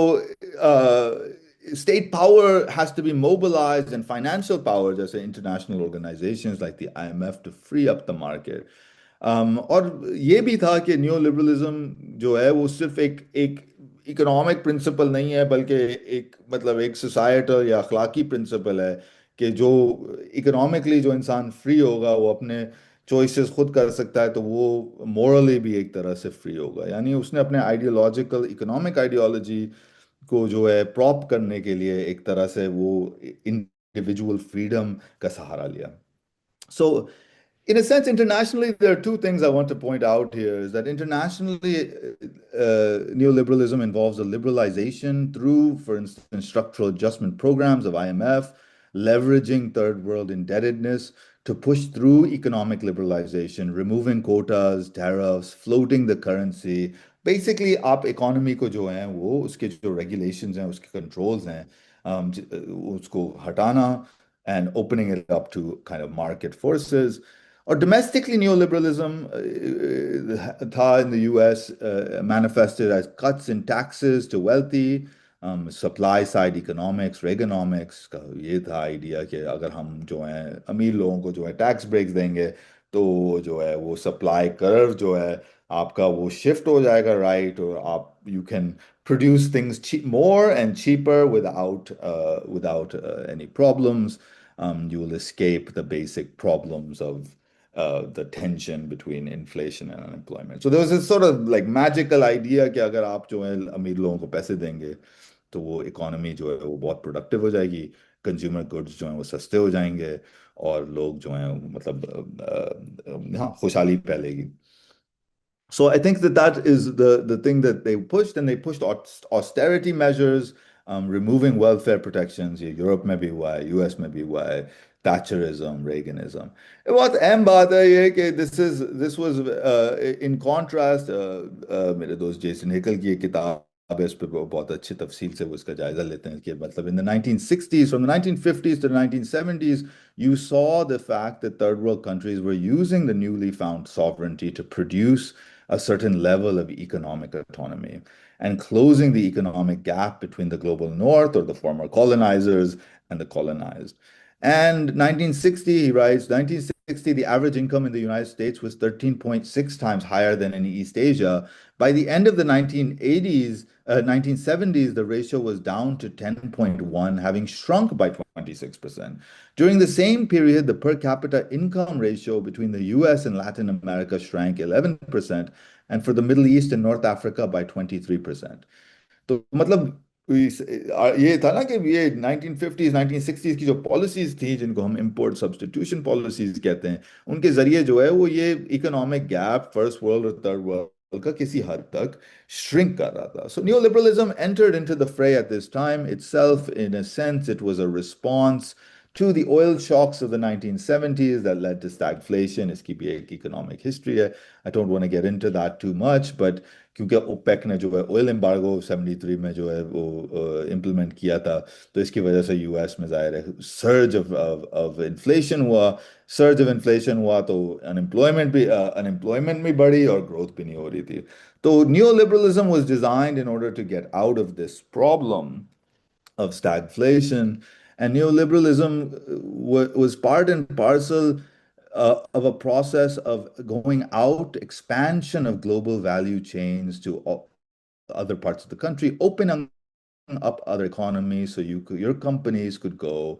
state power has to be mobilized, and financial power جیسے international organizations like the IMF to free up the market. اور یہ بھی تھا کہ neo liberalism جو ہے وہ صرف ایک اکنامک پرنسپل نہیں ہے, بلکہ ایک مطلب ایک سوسائٹل یا اخلاقی پرنسپل ہے کہ جو اکنامکلی جو انسان فری ہوگا وہ اپنے چوائسیز خود کر سکتا ہے, تو وہ مورلی بھی ایک طرح سے فری ہوگا. یعنی اس نے اپنے آئیڈیولوجیکل اکنامک آئیڈیالوجی کو جو ہے پراپ کرنے کے لیے ایک طرح سے وہ انڈیویجول فریڈم کا سہارا لیا. So in a sense, internationally, there are two things I want to point out here. Is that internationally, neoliberalism involves a liberalization through, for instance, structural adjustment programs of IMF, leveraging third world indebtedness to push through economic liberalization, removing quotas, tariffs, floating the currency. Basically, آپ economy کو جو ہیں وہ اس کے جو regulations ہیں, اس کے controls ہیں, اس کو ہٹانا, and opening it up to kind of market forces. Or domestically, neoliberalism tha in the US manifested as cuts in taxes to wealthy, supply side economics, Reaganomics کا یہ تھا آئیڈیا کہ اگر ہم جو ہیں امیر لوگوں کو جو ہے ٹیکس بریکس دیں گے تو جو ہے وہ سپلائی کرو جو ہے آپ کا وہ شفٹ ہو جائے گا, رائٹ, اور آپ you can produce things more and cheaper without any problems. You will escape the basic problems of the tension between inflation and unemployment. So there was this sort of like magical idea کہ اگر آپ جو ہے امیر لوگوں کو پیسے دیں گے تو وہ اکانومی جو ہے وہ بہت پروڈکٹیو ہو جائے گی, کنزیومر گڈز جو ہیں وہ سستے ہو جائیں گے, اور لوگ جو ہیں مطلب ہاں خوشحالی پھیلے گی. So I think that is the thing that they pushed, and they pushed austerity measures, removing welfare protections. یہ یورپ میں بھی ہوا ہے, US میں بھی ہوا ہے, Thatcherism, Reaganism. بہت اہم بات ہے یہ کہ this was in contrast. میرے دوست جیسن ہیکل کی ایک کتاب ہے, اس پہ بہت اچھی تفصیل سے وہ اس کا جائزہ لیتے ہیں کہ مطلب in the 1960s, from the 1950s to the 1970s, you saw the fact that third world countries were using the newly found sovereignty to produce a certain level of economic autonomy and closing the economic gap between the global north, or the former colonizers, and the colonized. And 1960, he writes, 1960, the average income in the United States was 13.6 times higher than in East Asia. By the end of the 1970s, the ratio was down to 10.1, having shrunk by 26%. During the same period, the per capita income ratio between the US and Latin America shrank 11%, and for the Middle East and North Africa by 23%. تو مطلب یہ تھا نا کہ یہ 1950s 1960s کی جو policies تھیں, جن کو ہم امپورٹ سبسٹیٹیوشن پالیسیز کہتے ہیں, ان کے ذریعے جو ہے وہ یہ اکنامک گیپ فرسٹ ورلڈ اور تھرڈ ورلڈ کا کسی حد تک شرنک کر رہا تھا. So neoliberalism entered into the fray at this time. Itself, in a sense, it was a response to the oil shocks of the 1970s that led to stagflation. اس کی بھی ایک economic history ہے. I don't want to get into that too much, but کیونکہ OPEC نے جو ہے oil embargo 73 میں جو ہے وہ امپلیمنٹ کیا تھا, تو اس کی وجہ سے یو ایس میں ظاہر ہے سرج آف انفلیشن ہوا, تو انمپلائمنٹ بھی بڑھی اور گروتھ بھی نہیں ہو رہی تھی. تو neo liberalism was designed in order to get out of this problem of stagflation, and neoliberalism was part and parcel of a process of going out, expansion of global value chains to other parts of the country, opening up other economies so your companies could go.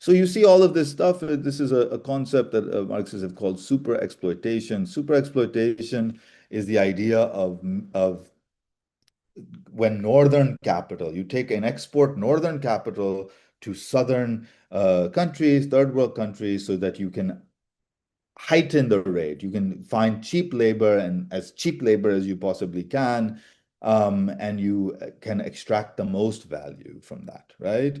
So you see all of this stuff. This is a concept that Marxists have called super exploitation. Super exploitation is the idea of when northern capital, you take and export northern capital to southern countries, third world countries, so that you can heighten the rate. You can find cheap labor, and as cheap labor as you possibly can, and you can extract the most value from that, right?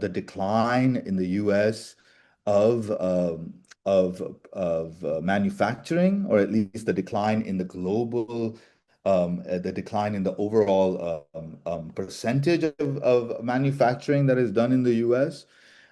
the decline in the US of manufacturing, or at least the decline in the global, the decline in the overall percentage of manufacturing that is done in the US.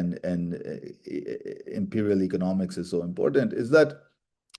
and imperial economics is so important, is that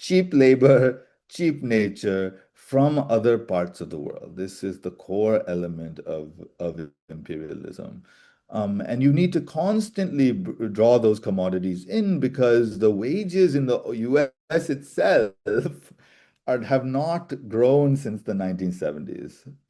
cheap labor, cheap nature from other parts of the world. This is the core element of imperialism. And you need to constantly draw those commodities in, because the wages in the US itself have not grown since the 1970s.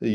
The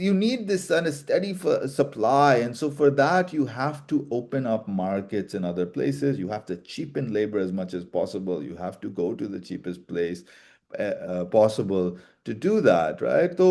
you need this and a steady supply, and so for that you have to open up markets in other places. You have to cheapen labor as much as possible. You have to go to the cheapest place possible to do that, right? So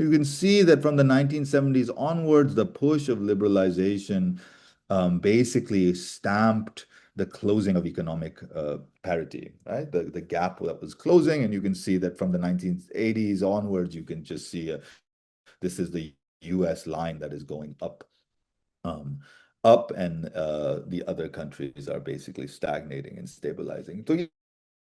you can see that from the 1970s onwards, the push of liberalization basically stamped the closing of economic parity, right? The gap that was closing, and you can see that from the 1980s onwards, you can just see this is the US line that is going up, and the other countries are basically stagnating and stabilizing. So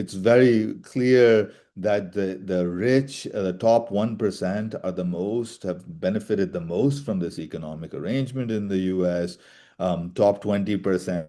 it's very clear that the rich, the top 1% are the most, have benefited the most from this economic arrangement in the US. Top 20%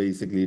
basically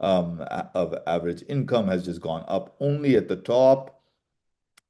of average income has just gone up only at the top.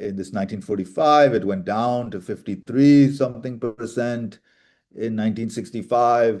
in this 1945. It went down to 53 something percent in 1965,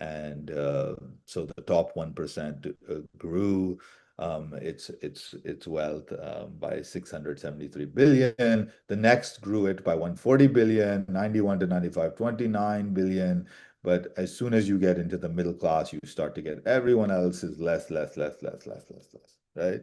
And so the top 1% grew its wealth by 673 billion. The next grew it by 140 billion, 91 to 95, 29 billion. But as soon as you get into the middle class, you start to get everyone else is less, less, less, less, less, less, less, right?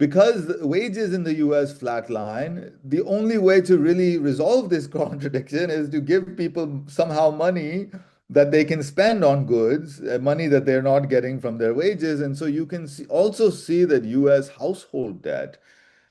because wages in the US flatline, the only way to really resolve this contradiction is to give people somehow money that they can spend on goods, money that they're not getting from their wages. And so you can also see that US household debt,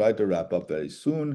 try to wrap up very soon.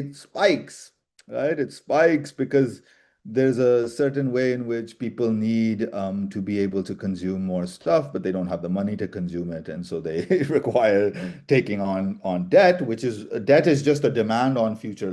it spikes, right? It spikes because there's a certain way in which people need to be able to consume more stuff, but they don't have the money to consume it, and so they require taking on debt, which is debt is just a demand on future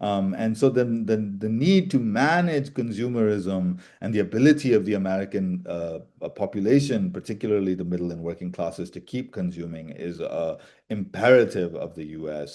And so then the need to manage consumerism and the ability of the American population, particularly the middle and working classes, to keep consuming is imperative of the US.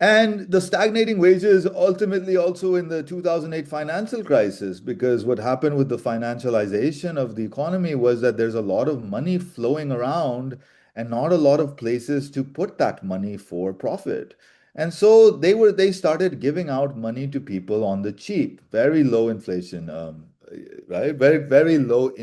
And the stagnating wages ultimately also in the 2008 financial crisis, because what happened with the financialization of the economy was that there's a lot of money flowing around and not a lot of places to put that money for profit. And so they started giving out money to people on the cheap, very low inflation, right? Very very low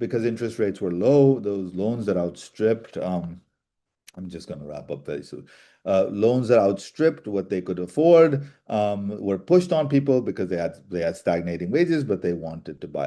because interest rates were low, those loans that outstripped, I'm just going to wrap up very soon. Loans that outstripped what they could afford were pushed on people because they had stagnating wages, but they wanted to buy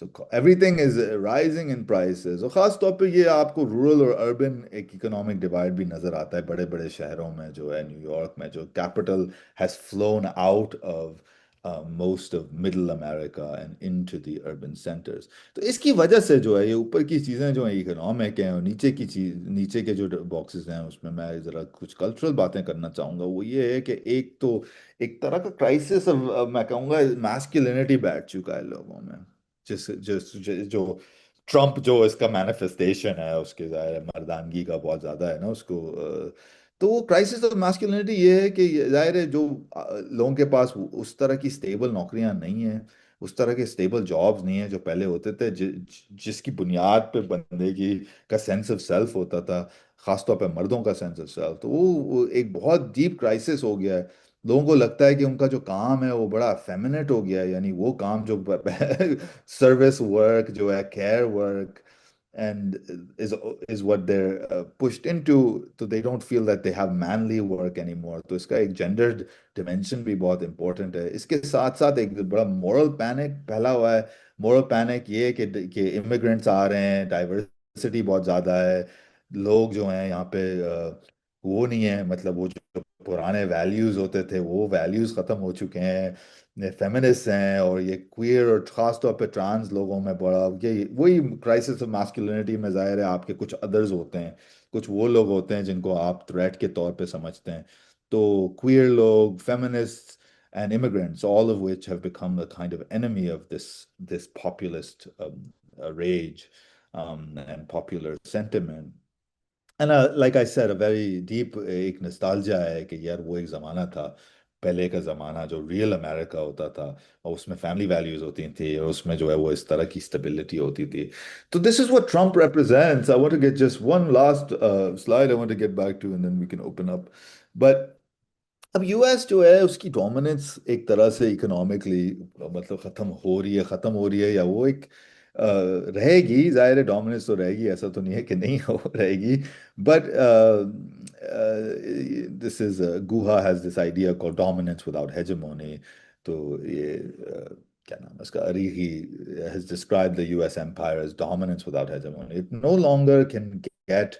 so every thing is rising in prices, اور خاص طور پہ یہ آپ کو rural اور urban ایک economic divide بھی نظر آتا ہے بڑے بڑے شہروں میں، جو ہے نیو یارک میں جو capital has flown out of most of middle America and into the urban centres. تو اس کی وجہ سے جو ہے یہ اوپر کی چیزیں جو ہیں اکنامک ہیں، اور نیچے کی چیز، نیچے کے جو باکسز ہیں اس میں ذرا کچھ کلچرل باتیں کرنا چاہوں گا. وہ یہ ہے کہ ایک تو ایک طرح کا کرائسس، میں کہوں گا میسکلینٹی بیٹھ چکا ہے لوگوں میں، جو ٹرمپ جو اس کا مینیفیسٹیشن ہے اس کے ظاہر ہے مردانگی کا بہت زیادہ ہے نا اس کو. تو وہ کرائسس آف میسکلینٹی یہ ہے کہ ظاہر ہے جو لوگوں کے پاس اس طرح کی سٹیبل نوکریاں نہیں ہیں، اس طرح کے سٹیبل جابز نہیں ہیں جو پہلے ہوتے تھے، جس کی بنیاد پہ بندے کی کا سینس آف سیلف ہوتا تھا، خاص طور پہ مردوں کا سینس آف سیلف. تو وہ ایک بہت ڈیپ کرائسس ہو گیا ہے. لوگوں کو لگتا ہے کہ ان کا جو کام ہے وہ بڑا فیمنٹ ہو گیا ہے، یعنی وہ کام جو سروس ورک جو ہے، care work and is what they're pushed into. So they don't feel that they have manly work anymore. تو اس کا ایک جینڈرڈ ڈیمینشن بھی بہت امپورٹنٹ ہے. اس کے ساتھ ساتھ ایک بڑا مورل پینک پھیلا ہوا ہے. مورل پینک یہ کہ امیگرینٹس آ رہے ہیں، ڈائیورسٹی بہت زیادہ ہے، لوگ جو ہیں یہاں پہ وہ نہیں ہے، مطلب وہ جو پرانے ویلیوز ہوتے تھے وہ ویلیوز ختم ہو چکے ہیں. فیمنسٹ ہیں، اور یہ کوئر اور خاص طور پہ ٹرانس لوگوں میں بڑا یہ وہی کرائسس آف ماسکولینٹی میں ظاہر ہے آپ کے کچھ ادرز ہوتے ہیں، کچھ وہ لوگ ہوتے ہیں جن کو آپ تھریٹ کے طور پہ سمجھتے ہیں. تو کوئر لوگ، feminist and immigrants, all of which have become a kind of enemy of this populist rage and popular sentiment. And like I said, a very deep ایک نسٹالجیا ہے کہ یار وہ ایک زمانہ تھا، پہلے کا زمانہ جو ریئل امریکہ ہوتا تھا، اور اس میں فیملی ویلیوز ہوتی تھی، اور اس میں جو ہے وہ اس طرح کی اسٹیبلٹی ہوتی تھی. تو دس از what Trump represents. I want to get just one last slide I want to get back to and then we can open up. But اب یو ایس جو ہے اس کی ڈومیننس ایک طرح سے اکنامکلی مطلب ختم ہو رہی ہے، یا وہ ایک رہے گی. ظاہر ہے ڈومیننس تو رہے گی، ایسا تو نہیں ہے کہ نہیں ہو رہے گی. But this is Guha has this idea call dominance without hegemony. تو یہ کیا نام ہے اس کا، اریگی has described the US empire as dominance without hegemony. It no longer can get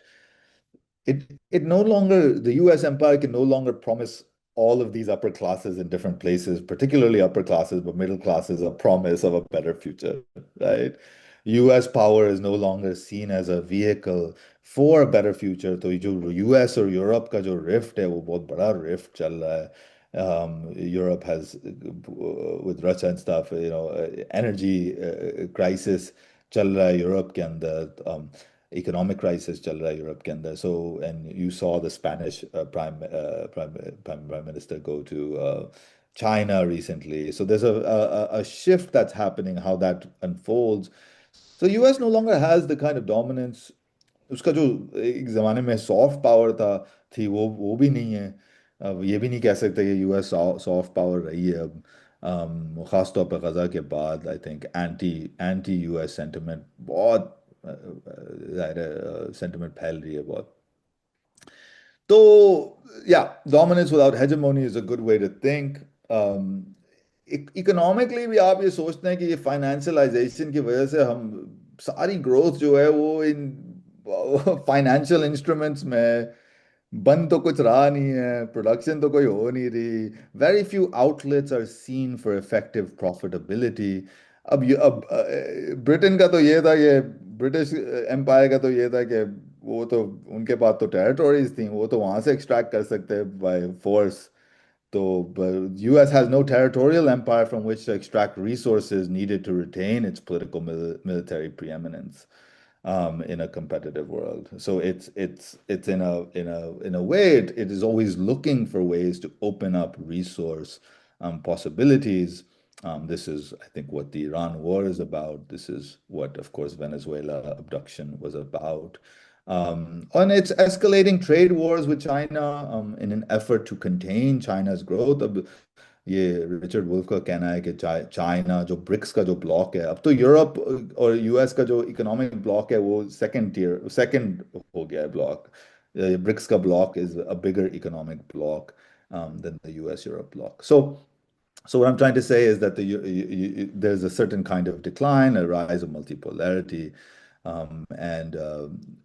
it no longer, the US empire can no longer promise all of these upper classes in different places, particularly upper classes, but middle classes, a promise of a better future, right? US power is no longer seen as a vehicle for a better future. تو جو US اور Europe کا جو rift ہے وہ بہت بڑا rift چل رہا ہے. Europe has with Russia and stuff, energy crisis چل رہا ہے یورپ کے اندر. اکنامک کرائسس چل رہا ہے یورپ کے اندر. So and you saw the Spanish prime minister go to China recently. So there's a shift that's happening, how that unfolds. So US no longer has the kind of dominance. اس کا جو ایک زمانے میں سافٹ پاور تھی وہ بھی نہیں ہے. اب یہ بھی نہیں کہہ سکتے کہ یو ایس سافٹ پاور رہی ہے اب. خاص طور پہ غزہ کے بعد I think anti U S sentiment بہت ظاہر ہے سینٹیمنٹ پھیل رہی ہے بہت. تو یا dominance without hegemony is a good way to think. Economically بھی آپ یہ سوچتے ہیں کہ یہ فائنینشلائزیشن کی وجہ سے ہم ساری گروتھ جو ہے وہ ان فائنینشیل انسٹرومنٹس میں بند تو کچھ رہا نہیں ہے، پروڈکشن تو کوئی ہو نہیں رہی. Very few outlets are seen for effective profitability. اب برٹن کا تو یہ تھا، یہ برٹش امپائر کا تو یہ تھا کہ وہ تو ان کے پاس تو ٹیریٹوریز تھیں، وہ تو وہاں سے ایکسٹریکٹ کر سکتے بائی فورس. تو U S has no territorial empire from which to extract resources needed to retain its political military preeminence in a competitive world. So it's in a way it is always looking for ways to open up resource possibilities. This is, I think, what the Iran war is about. This is what, of course, Venezuela abduction was about. And it's escalating trade wars with China in an effort to contain China's growth. اب یہ Richard wolf کا کہنا ہے کہ China جو BRICS کا جو block ہے، اب تو یورپ اور یو ایس کا جو اکنامک بلاک ہے وہ سیکنڈ ہو گیا ہے بلاک. برکس کا bloc is a bigger economic bloc than the U S Europe bloc. So So what I'm trying to say is that there's a certain kind of decline, a rise of multipolarity, and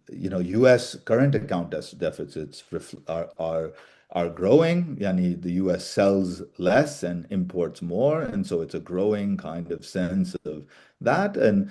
U.S. current account deficits are growing. Yani the U.S. sells less and imports more, and so it's a growing kind of sense of that. And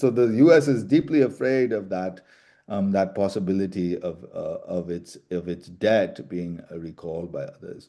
so the US is deeply afraid of that possibility of its debt being recalled by others.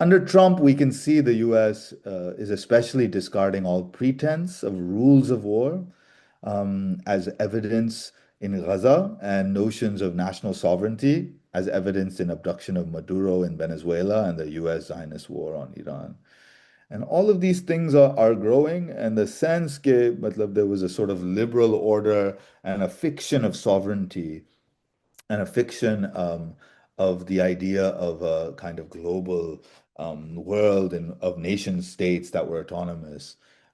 under Trump we can see the US is especially discarding all pretense of rules of war, as evidence in Gaza, and notions of national sovereignty as evidenced in abduction of Maduro in Venezuela and the US Zionist war on Iran. And all of these things are growing, and the sense that matlab, there was a sort of liberal order and a fiction of sovereignty and a fiction of the idea of a kind of global world and of nation states that were autonomous.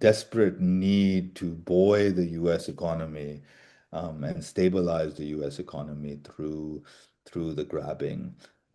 desperate need to buoy the U.S. economy, and stabilize the U.S. economy through the grabbing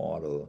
model.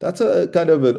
that's a kind of an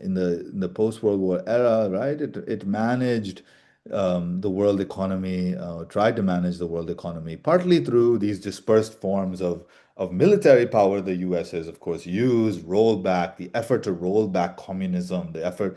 in the post-World War era, right? It managed the world economy, tried to manage the world economy, partly through these dispersed forms of military power the US has, of course, used, rolled back, the effort to roll back communism, the effort,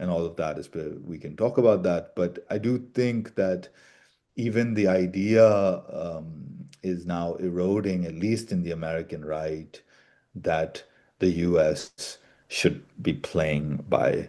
and all of that is, we can talk about that, but I do think that even the idea is now eroding, at least in the American right, that the US should be playing by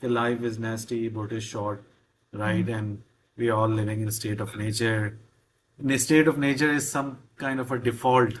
the life is nasty, boat is short, right? And we are all living in a state of nature. In a state of nature is some kind of a default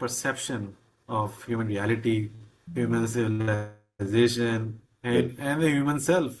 perception of human reality, human civilization, and the human self.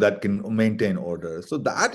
that can maintain order. So that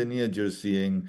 lineage you're seeing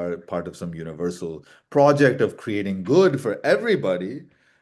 are part of some universal project of creating good for everybody.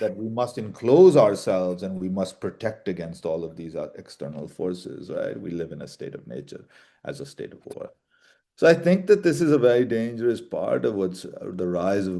that we must enclose ourselves and we must protect against all of these external forces, right? We live in a state of nature as a state of war. So I think that this is a very dangerous part of what's the rise of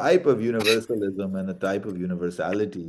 type of universalism and a type of universality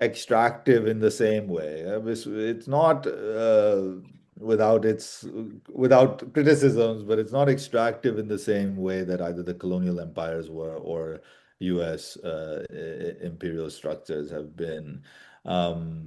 extractive in the same way. It's not without criticisms, but it's not extractive in the same way that either the colonial empires were or U.S. Imperial structures have been.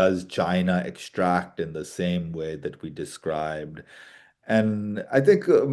does China extract in the same way that we described? And I think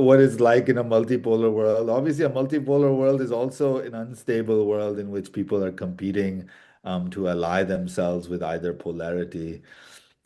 what is like in a multipolar world. Obviously, a multipolar world is also an unstable world in which people are competing to ally themselves with either polarity.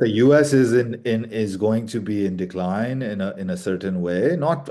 the US is going to be in decline in a certain way, not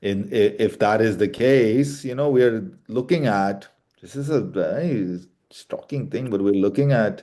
if that is the case, we are looking at, this is a very shocking thing, but we're looking at,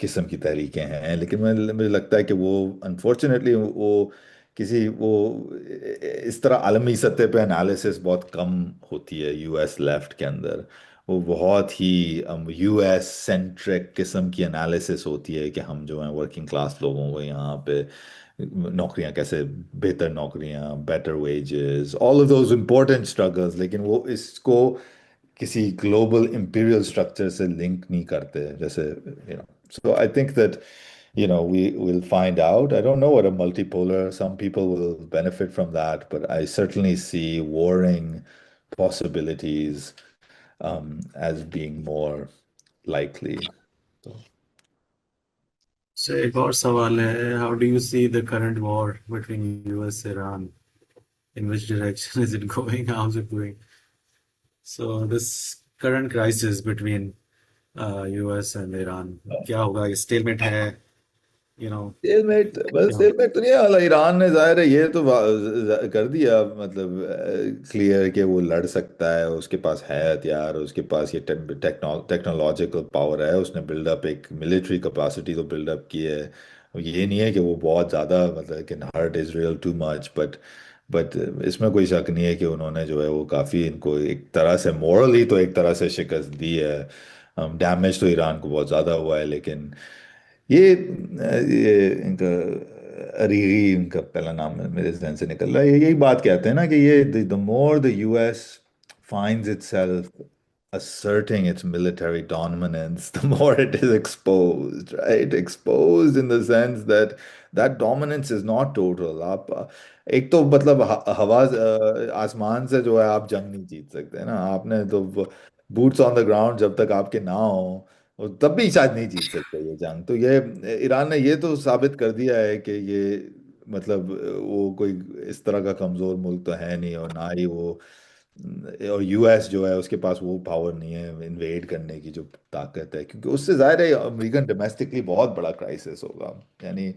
قسم کی تحریکیں ہیں، لیکن مجھے لگتا ہے کہ وہ انفارچونیٹلی وہ کسی وہ اس طرح عالمی سطح پہ انالیسس بہت کم ہوتی ہے یو ایس لیفٹ کے اندر. وہ بہت ہی یو ایس سینٹرک قسم کی انالیسس ہوتی ہے کہ ہم جو ہیں ورکنگ کلاس لوگوں کو یہاں پہ نوکریاں کیسے، بہتر نوکریاں، better wages, all of those important struggles, لیکن وہ اس کو کسی گلوبل امپیریل اسٹرکچر سے لنک نہیں کرتے جیسے so I think that we will find out. I don't know what a multipolar, some people will benefit from that, but I certainly see warring possibilities as being more likely. So, سے ایک اور سوال ہے، how do you see the current war between U S Iran, in which direction is it going, how is it going? So this current crisis between US and Iran کیا ہوگا؟ یہ stalemate ہے، you know cell meat بس کیا cell meat تو نہیں ہے. ایران نے ظاہر ہے یہ تو کر دیا، مطلب کلیئر کہ وہ لڑ سکتا ہے، اس کے پاس ہے ہتھیار، اس کے پاس یہ ٹیکنالوجیکل پاور ہے، اس نے بلڈ اپ ایک ملٹری کیپیسٹی تو بلڈ اپ کی ہے. یہ نہیں ہے کہ وہ بہت زیادہ مطلب کہ hurt Israel too much, but اس میں کوئی شک نہیں ہے کہ انہوں نے جو ہے وہ کافی ان کو ایک طرح سے مورلی تو ایک طرح سے شکست دی ہے. ڈیمیج تو ایران کو بہت زیادہ ہوا ہے، لیکن یہ ان کا اریری، ان کا پہلا نام میرے ذہن سے نکل رہا ہے، یہی بات کہتے ہیں نا کہ یہ the more the US finds itself asserting its military dominance, the more it is exposed, right? Exposed in the sense that that dominance is not total. آپ ایک تو مطلب ہوا آسمان سے جو ہے آپ جنگ نہیں جیت سکتے نا، آپ نے تو بوٹس آن دا گراؤنڈ جب تک آپ کے نہ ہوں اور تب بھی شاید نہیں جیت سکتے یہ جنگ. تو یہ ایران نے یہ تو ثابت کر دیا ہے کہ یہ مطلب وہ کوئی اس طرح کا کمزور ملک تو ہے نہیں، اور نہ ہی وہ، اور یو ایس جو ہے اس کے پاس وہ پاور نہیں ہے انویڈ کرنے کی جو طاقت ہے، کیونکہ اس سے ظاہر ہے امریکن ڈومیسٹکلی بہت بڑا کرائسس ہوگا. یعنی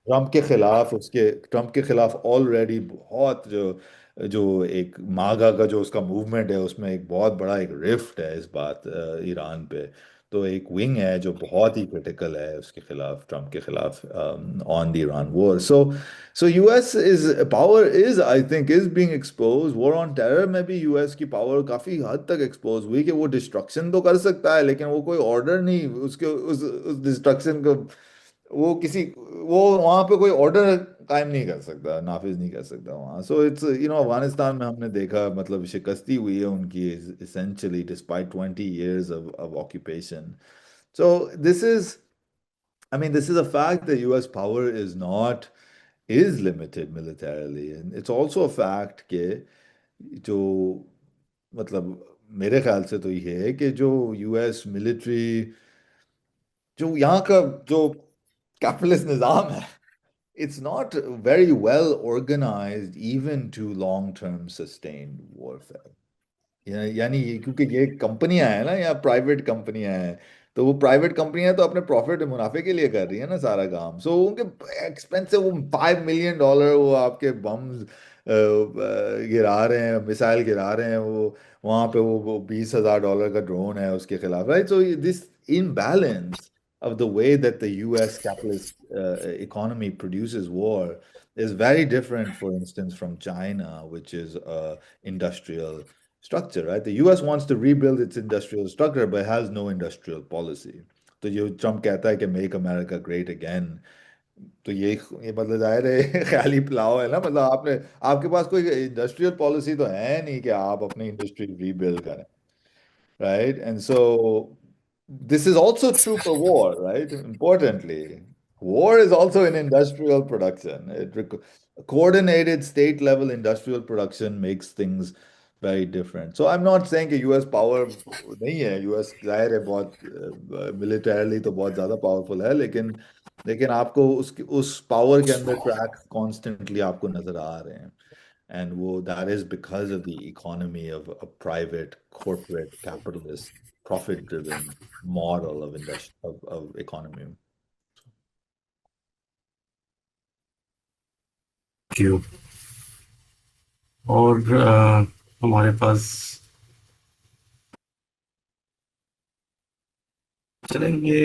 ٹرمپ کے خلاف آلریڈی بہت جو ایک ماگا کا جو اس کا موومنٹ ہے، اس میں ایک بہت بڑا ایک رفٹ ہے اس بات ایران پہ. تو ایک ونگ ہے جو بہت ہی کریٹیکل ہے اس کے خلاف، ٹرمپ کے خلاف on the Iran war. So U S is power is I think is being expose. War on terror میں بھی یو ایس کی پاور کافی حد تک ایکسپوز ہوئی کہ وہ ڈسٹرکشن تو کر سکتا ہے، لیکن وہ کوئی آرڈر نہیں اس ڈسٹرکشن کو، وہ وہاں پہ کوئی آرڈر قائم نہیں کر سکتا، نافذ نہیں کر سکتا وہاں. سو اٹس افغانستان میں ہم نے دیکھا مطلب شکستی ہوئی ہے ان کی essentially despite 20 years of occupation. So this is a fact that US power is limited militarily, and it's also a fact کہ جو مطلب میرے خیال سے تو یہ ہے کہ جو یو ایس ملٹری، جو یہاں کا جو کیپٹلسٹ نظام ہے، it's not very well organized even to long-term sustained warfare. یعنی کیونکہ یہ کمپنیاں ہیں نا یا پرائیویٹ کمپنیاں ہیں، تو وہ پرائیویٹ کمپنیاں تو اپنے پروفٹ منافع کے لیے کر رہی ہیں نا سارا کام. سو ان کے ایکسپینسو وہ $5 million وہ آپ کے بمز گرا رہے ہیں، مسائل گرا رہے ہیں، وہ وہاں پہ وہ $20,000 کا ڈرون ہے اس کے خلاف، right. So this imbalance of the way that the US capitalist economy produces war is very different, for instance, from China, which is industrial structure, right? The US wants to rebuild its industrial structure, but has no industrial policy. تو جو Trump کہتا ہے کہ make America great again, تو یہ مطلب ظاہر ہے خیالی پلاؤ ہے نا. مطلب آپ کے پاس کوئی انڈسٹریل پالیسی تو ہے نہیں کہ آپ اپنی انڈسٹری ریبلڈ کریں. Right? And so this is also true for war, right? Importantly, war is also an industrial production. Coordinated state level industrial production makes things very different. So I'm not saying کہ US power نہیں ہے، US ظاہر ہے بہت ملیٹرلی تو بہت زیادہ powerful ہے، لیکن آپ کو اس پاور کے اندر کریک کانسٹنٹلی آپ کو نظر آ رہے ہیں. And that is because of the economy of a private, corporate, capitalist, profit-driven model of economy. کیوں. اور ہمارے پاس چلیں گے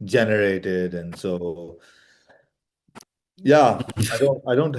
generated, and so yeah, I don't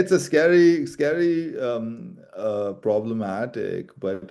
it's a scary problematic, but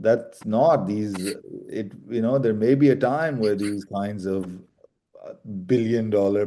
that's not these it there may be a time where these kinds of billion-dollar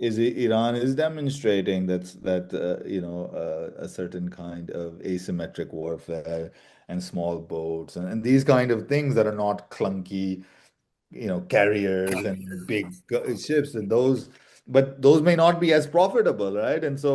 is Iran is demonstrating that a certain kind of asymmetric warfare and small boats and these kind of things that are not clunky, carriers and big ships, and those may not be as profitable, right? And so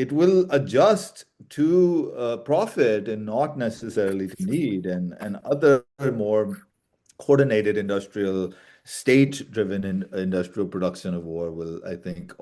it will adjust to profit and not necessarily to need, and other more coordinated industrial, state-driven industrial production of war will, I think,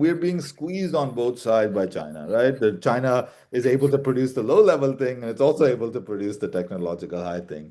we're being squeezed on both sides by China, right? That China is able to produce the low level thing and it's also able to produce the technological high thing.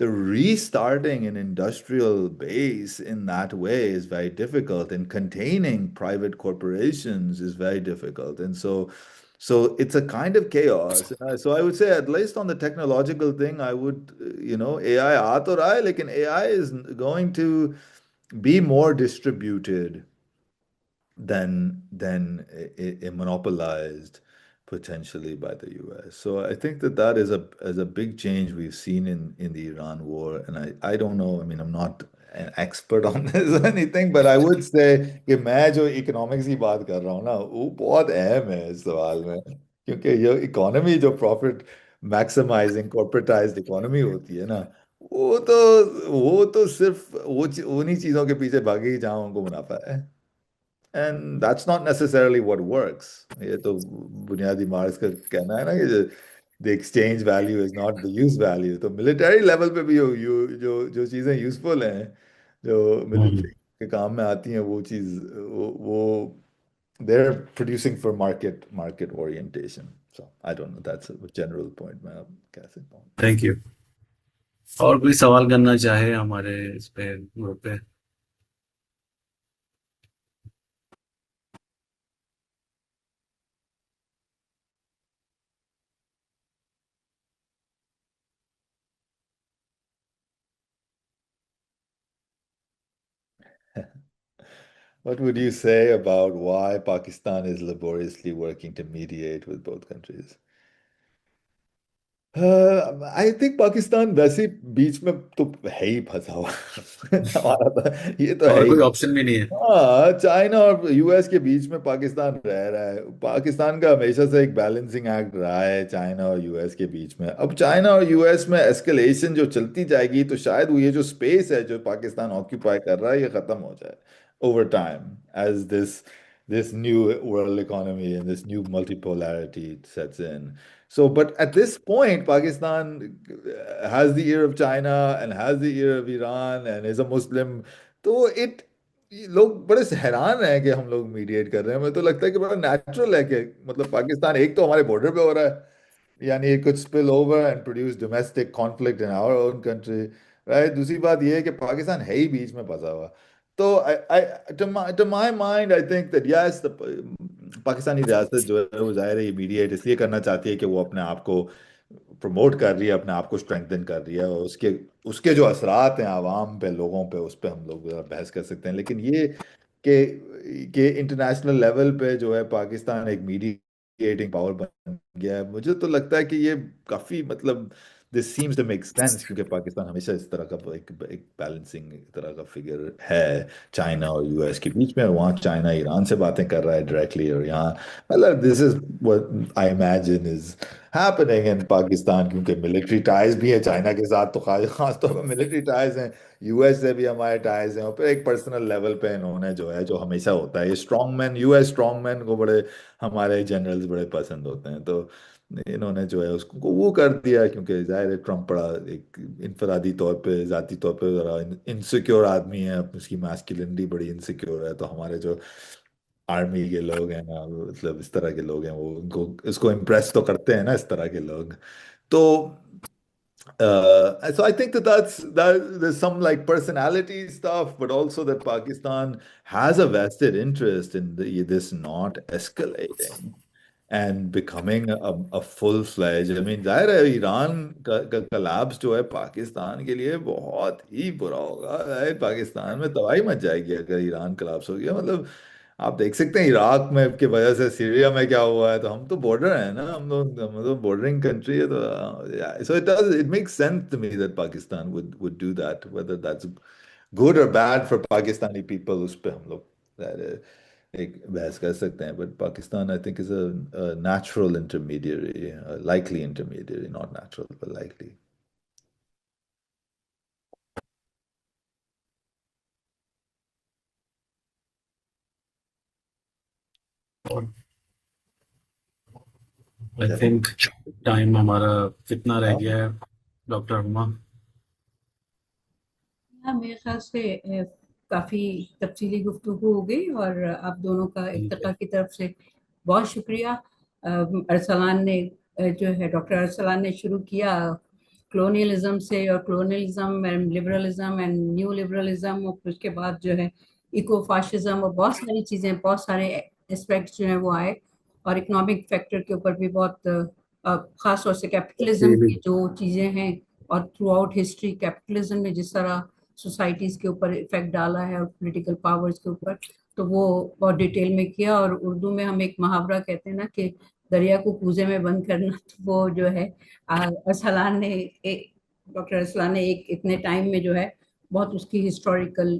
the restarting an industrial base in that way is very difficult, and containing private corporations is very difficult. And so So it's a kind of chaos. So I would say, at least on the technological thing, I would, AI aa to raha hai, lekin AI is going to be more distributed than monopolized potentially by the US. So I think that is a big change we've seen in the Iran war. And I don't know, I mean, I'm not an expert on this or anything, but I would say کہ میں جو economics کی بات کر رہا ہوں نا وہ بہت اہم ہے اس سوال میں، کیونکہ یہ economy جو profit maximizing corporatized economy ہوتی ہے نا وہ تو وہ تو صرف انہی چیزوں کے پیچھے بھاگے گی جہاں ان کو منافع ہے. And that's not necessarily what works. یہ تو بنیادی مارکس کا کہنا ہے نا کہ the exchange value is not the use value. تو ملٹری لیول پہ بھی جو چیزیں یوزفل ہیں جو ملٹری کے کام میں آتی ہیں وہ چیز وہ they're producing for market orientation. So I don't know, that's a general point میں آپ کہہ سکتا ہوں. Thank you. اور کوئی سوال کرنا چاہے ہمارے اس پہ گروپ پہ؟ What would you say about why Pakistan is laboriously working to mediate with both countries? I think Pakistan ویسے بیچ میں تو ہے ہی پھنسا ہوا ہمارا تو یہ تو ہے اور ہی. کوئی آپشن بھی نہیں ہے. ہاں چائنا اور یو ایس کے بیچ میں پاکستان رہ رہا ہے. پاکستان کا ہمیشہ سے ایک بیلنسنگ ایکٹ رہا ہے چائنا اور یو ایس کے بیچ میں. اب چائنا اور یو ایس میں ایسکلیشن جو چلتی جائے گی تو شاید وہ یہ جو اسپیس ہے جو پاکستان آکیوپائی کر رہا ہے یہ ختم ہو جائے over time as this new world economy and this new multipolarity sets in. So, but at this point, Pakistan has the ear of China and has the ear of Iran and is a Muslim. تو لوگ بڑے حیران ہیں کہ ہم لوگ mediate کر رہے ہیں. مجھے تو لگتا ہے کہ بڑا نیچرل ہے کہ مطلب پاکستان ایک تو ہمارے بارڈر پہ ہو رہا ہے یعنی it could spill over and produce domestic conflict in our own country, right? دوسری بات یہ ہے کہ پاکستان ہے ہی بیچ میں پھنسا ہوا. تو to my mind, I think that yes, Pakistani ریاست جو ہے وہ ظاہر ہے یہ میڈیٹ اس لیے کرنا چاہتی ہے کہ وہ اپنے آپ کو پروموٹ کر رہی ہے، اپنے آپ کو اسٹرینگتھن کر رہی ہے، اور اس کے جو اثرات ہیں عوام پہ، لوگوں پہ، اس پہ ہم لوگ بحث کر سکتے ہیں. لیکن یہ کہ انٹرنیشنل لیول پہ جو ہے پاکستان ایک میڈیٹنگ پاور بن گیا ہے، مجھے تو لگتا ہے کہ یہ کافی مطلب this seems to make sense, کیونکہ پاکستان ہمیشہ اس طرح کا ایک بیلنسنگ طرح کا فگر ہے چائنا اور یو ایس کے بیچ میں. وہاں چائنا ایران سے باتیں کر رہا ہے ڈائریکٹلی، اور یہاں مطلب دس از what I imagine is happening in Pakistan, کیونکہ ملٹری ٹائز بھی ہے چائنا کے ساتھ، تو خاص طور پر ملٹری ٹائز ہیں، یو ایس سے بھی ہمارے ٹائز ہیں، اور پھر ایک پرسنل لیول پہ انہوں نے جو ہے جو ہمیشہ ہوتا ہے یہ strong man, U S strong man کو بڑے ہمارے جنرلز بڑے پسند ہوتے ہیں. تو انہوں نے جو ہے اس کو وہ کر دیا، کیونکہ ظاہر ہے ٹرمپ بڑا ایک انفرادی طور پہ ذاتی طور پہ ذرا انسیکیور آدمی ہے، اس کی میسکولینٹی بڑی انسیکیور ہے. تو ہمارے جو آرمی کے لوگ ہیں نا، مطلب اس طرح کے لوگ ہیں، وہ اس کو امپریس تو کرتے ہیں نا اس طرح کے لوگ. تو so I think there's some like personality stuff, but also that Pakistan has a vested interest in this not escalating and becoming a full-fledged. I mean, ظاہر ہے ایران کا کلابس جو ہے پاکستان کے لیے بہت ہی برا ہوگا. پاکستان میں تباہی مچ جائے گی اگر ایران کلابس ہو گیا. مطلب آپ دیکھ سکتے ہیں عراق میں کی وجہ سے سیریا میں کیا ہوا ہے. تو ہم تو بارڈر ہیں نا، ہم تو بارڈرنگ کنٹری ہے. تو so it makes sense to me that Pakistan would do that, whether that's good or bad for Pakistani people اس پہ ہم لوگ ایک بحث کر سکتے ہیں. But Pakistan I think is a natural intermediary, a likely intermediary, not natural but likely. I think time ہمارا کتنا رہ گیا ہے ڈاکٹر ہما؟ میرے خیال سے کافی تفصیلی گفتگو ہو گئی، اور آپ دونوں کا ارتقا کی طرف سے بہت شکریہ. ارسلان نے جو ہے ڈاکٹر ارسلان نے شروع کیا کلونیلزم سے، اور colonialism and liberalism and neo liberalism, اور اس کے بعد جو ہے ایکو فاشزم، اور بہت ساری چیزیں، بہت سارے اسپیکٹس جو ہیں وہ آئے. اور اکنامک فیکٹر کے اوپر بھی بہت خاص طور سے کیپٹلزم کی جو چیزیں ہیں اور تھرو آؤٹ ہسٹری کیپٹلزم نے جس طرح سوسائٹیز کے اوپر افیکٹ ڈالا ہے اور پولیٹیکل پاورز کے اوپر، تو وہ بہت ڈیٹیل میں کیا. اور اردو میں ہم ایک محاورہ کہتے ہیں نا کہ دریا کو کوزے میں بند کرنا، تو وہ جو ہے ارسلان نے ڈاکٹر ارسلان نے ایک اتنے ٹائم میں جو ہے بہت اس کی ہسٹوریکل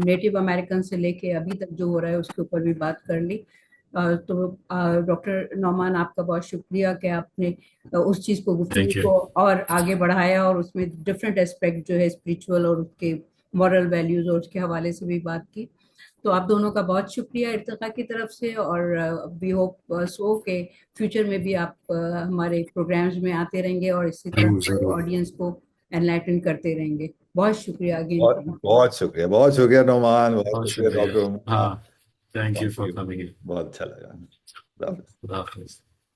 نیٹو امریکن سے لے کے ابھی تک جو ہو رہا ہے اس کے اوپر بھی بات کر لی. تو ڈاکٹر نعمان آپ کا بہت شکریہ کہ آپ نے اس چیز کو گفتگو کو اور آگے بڑھایا اور اس میں ڈفرینٹ اسپیکٹ جو ہے اسپریچول اور اس کے مورل ویلیوز اور اس کے حوالے سے بھی بات کی. تو آپ دونوں کا بہت شکریہ ارتقا کی طرف سے، اور وی ہوپ سو کہ فیوچر میں بھی آپ ہمارے پروگرامز میں آتے رہیں گے اور اسی طرح آڈینس کو انلائٹن کرتے رہیں گے. بہت شکریہ اگین. بہت شکریہ، بہت شکریہ نعمان، بہت شکریہ ڈاکٹر. ہاں، تھینک یو فار کمنگ. بہت اچھا لگا. خدا حافظ.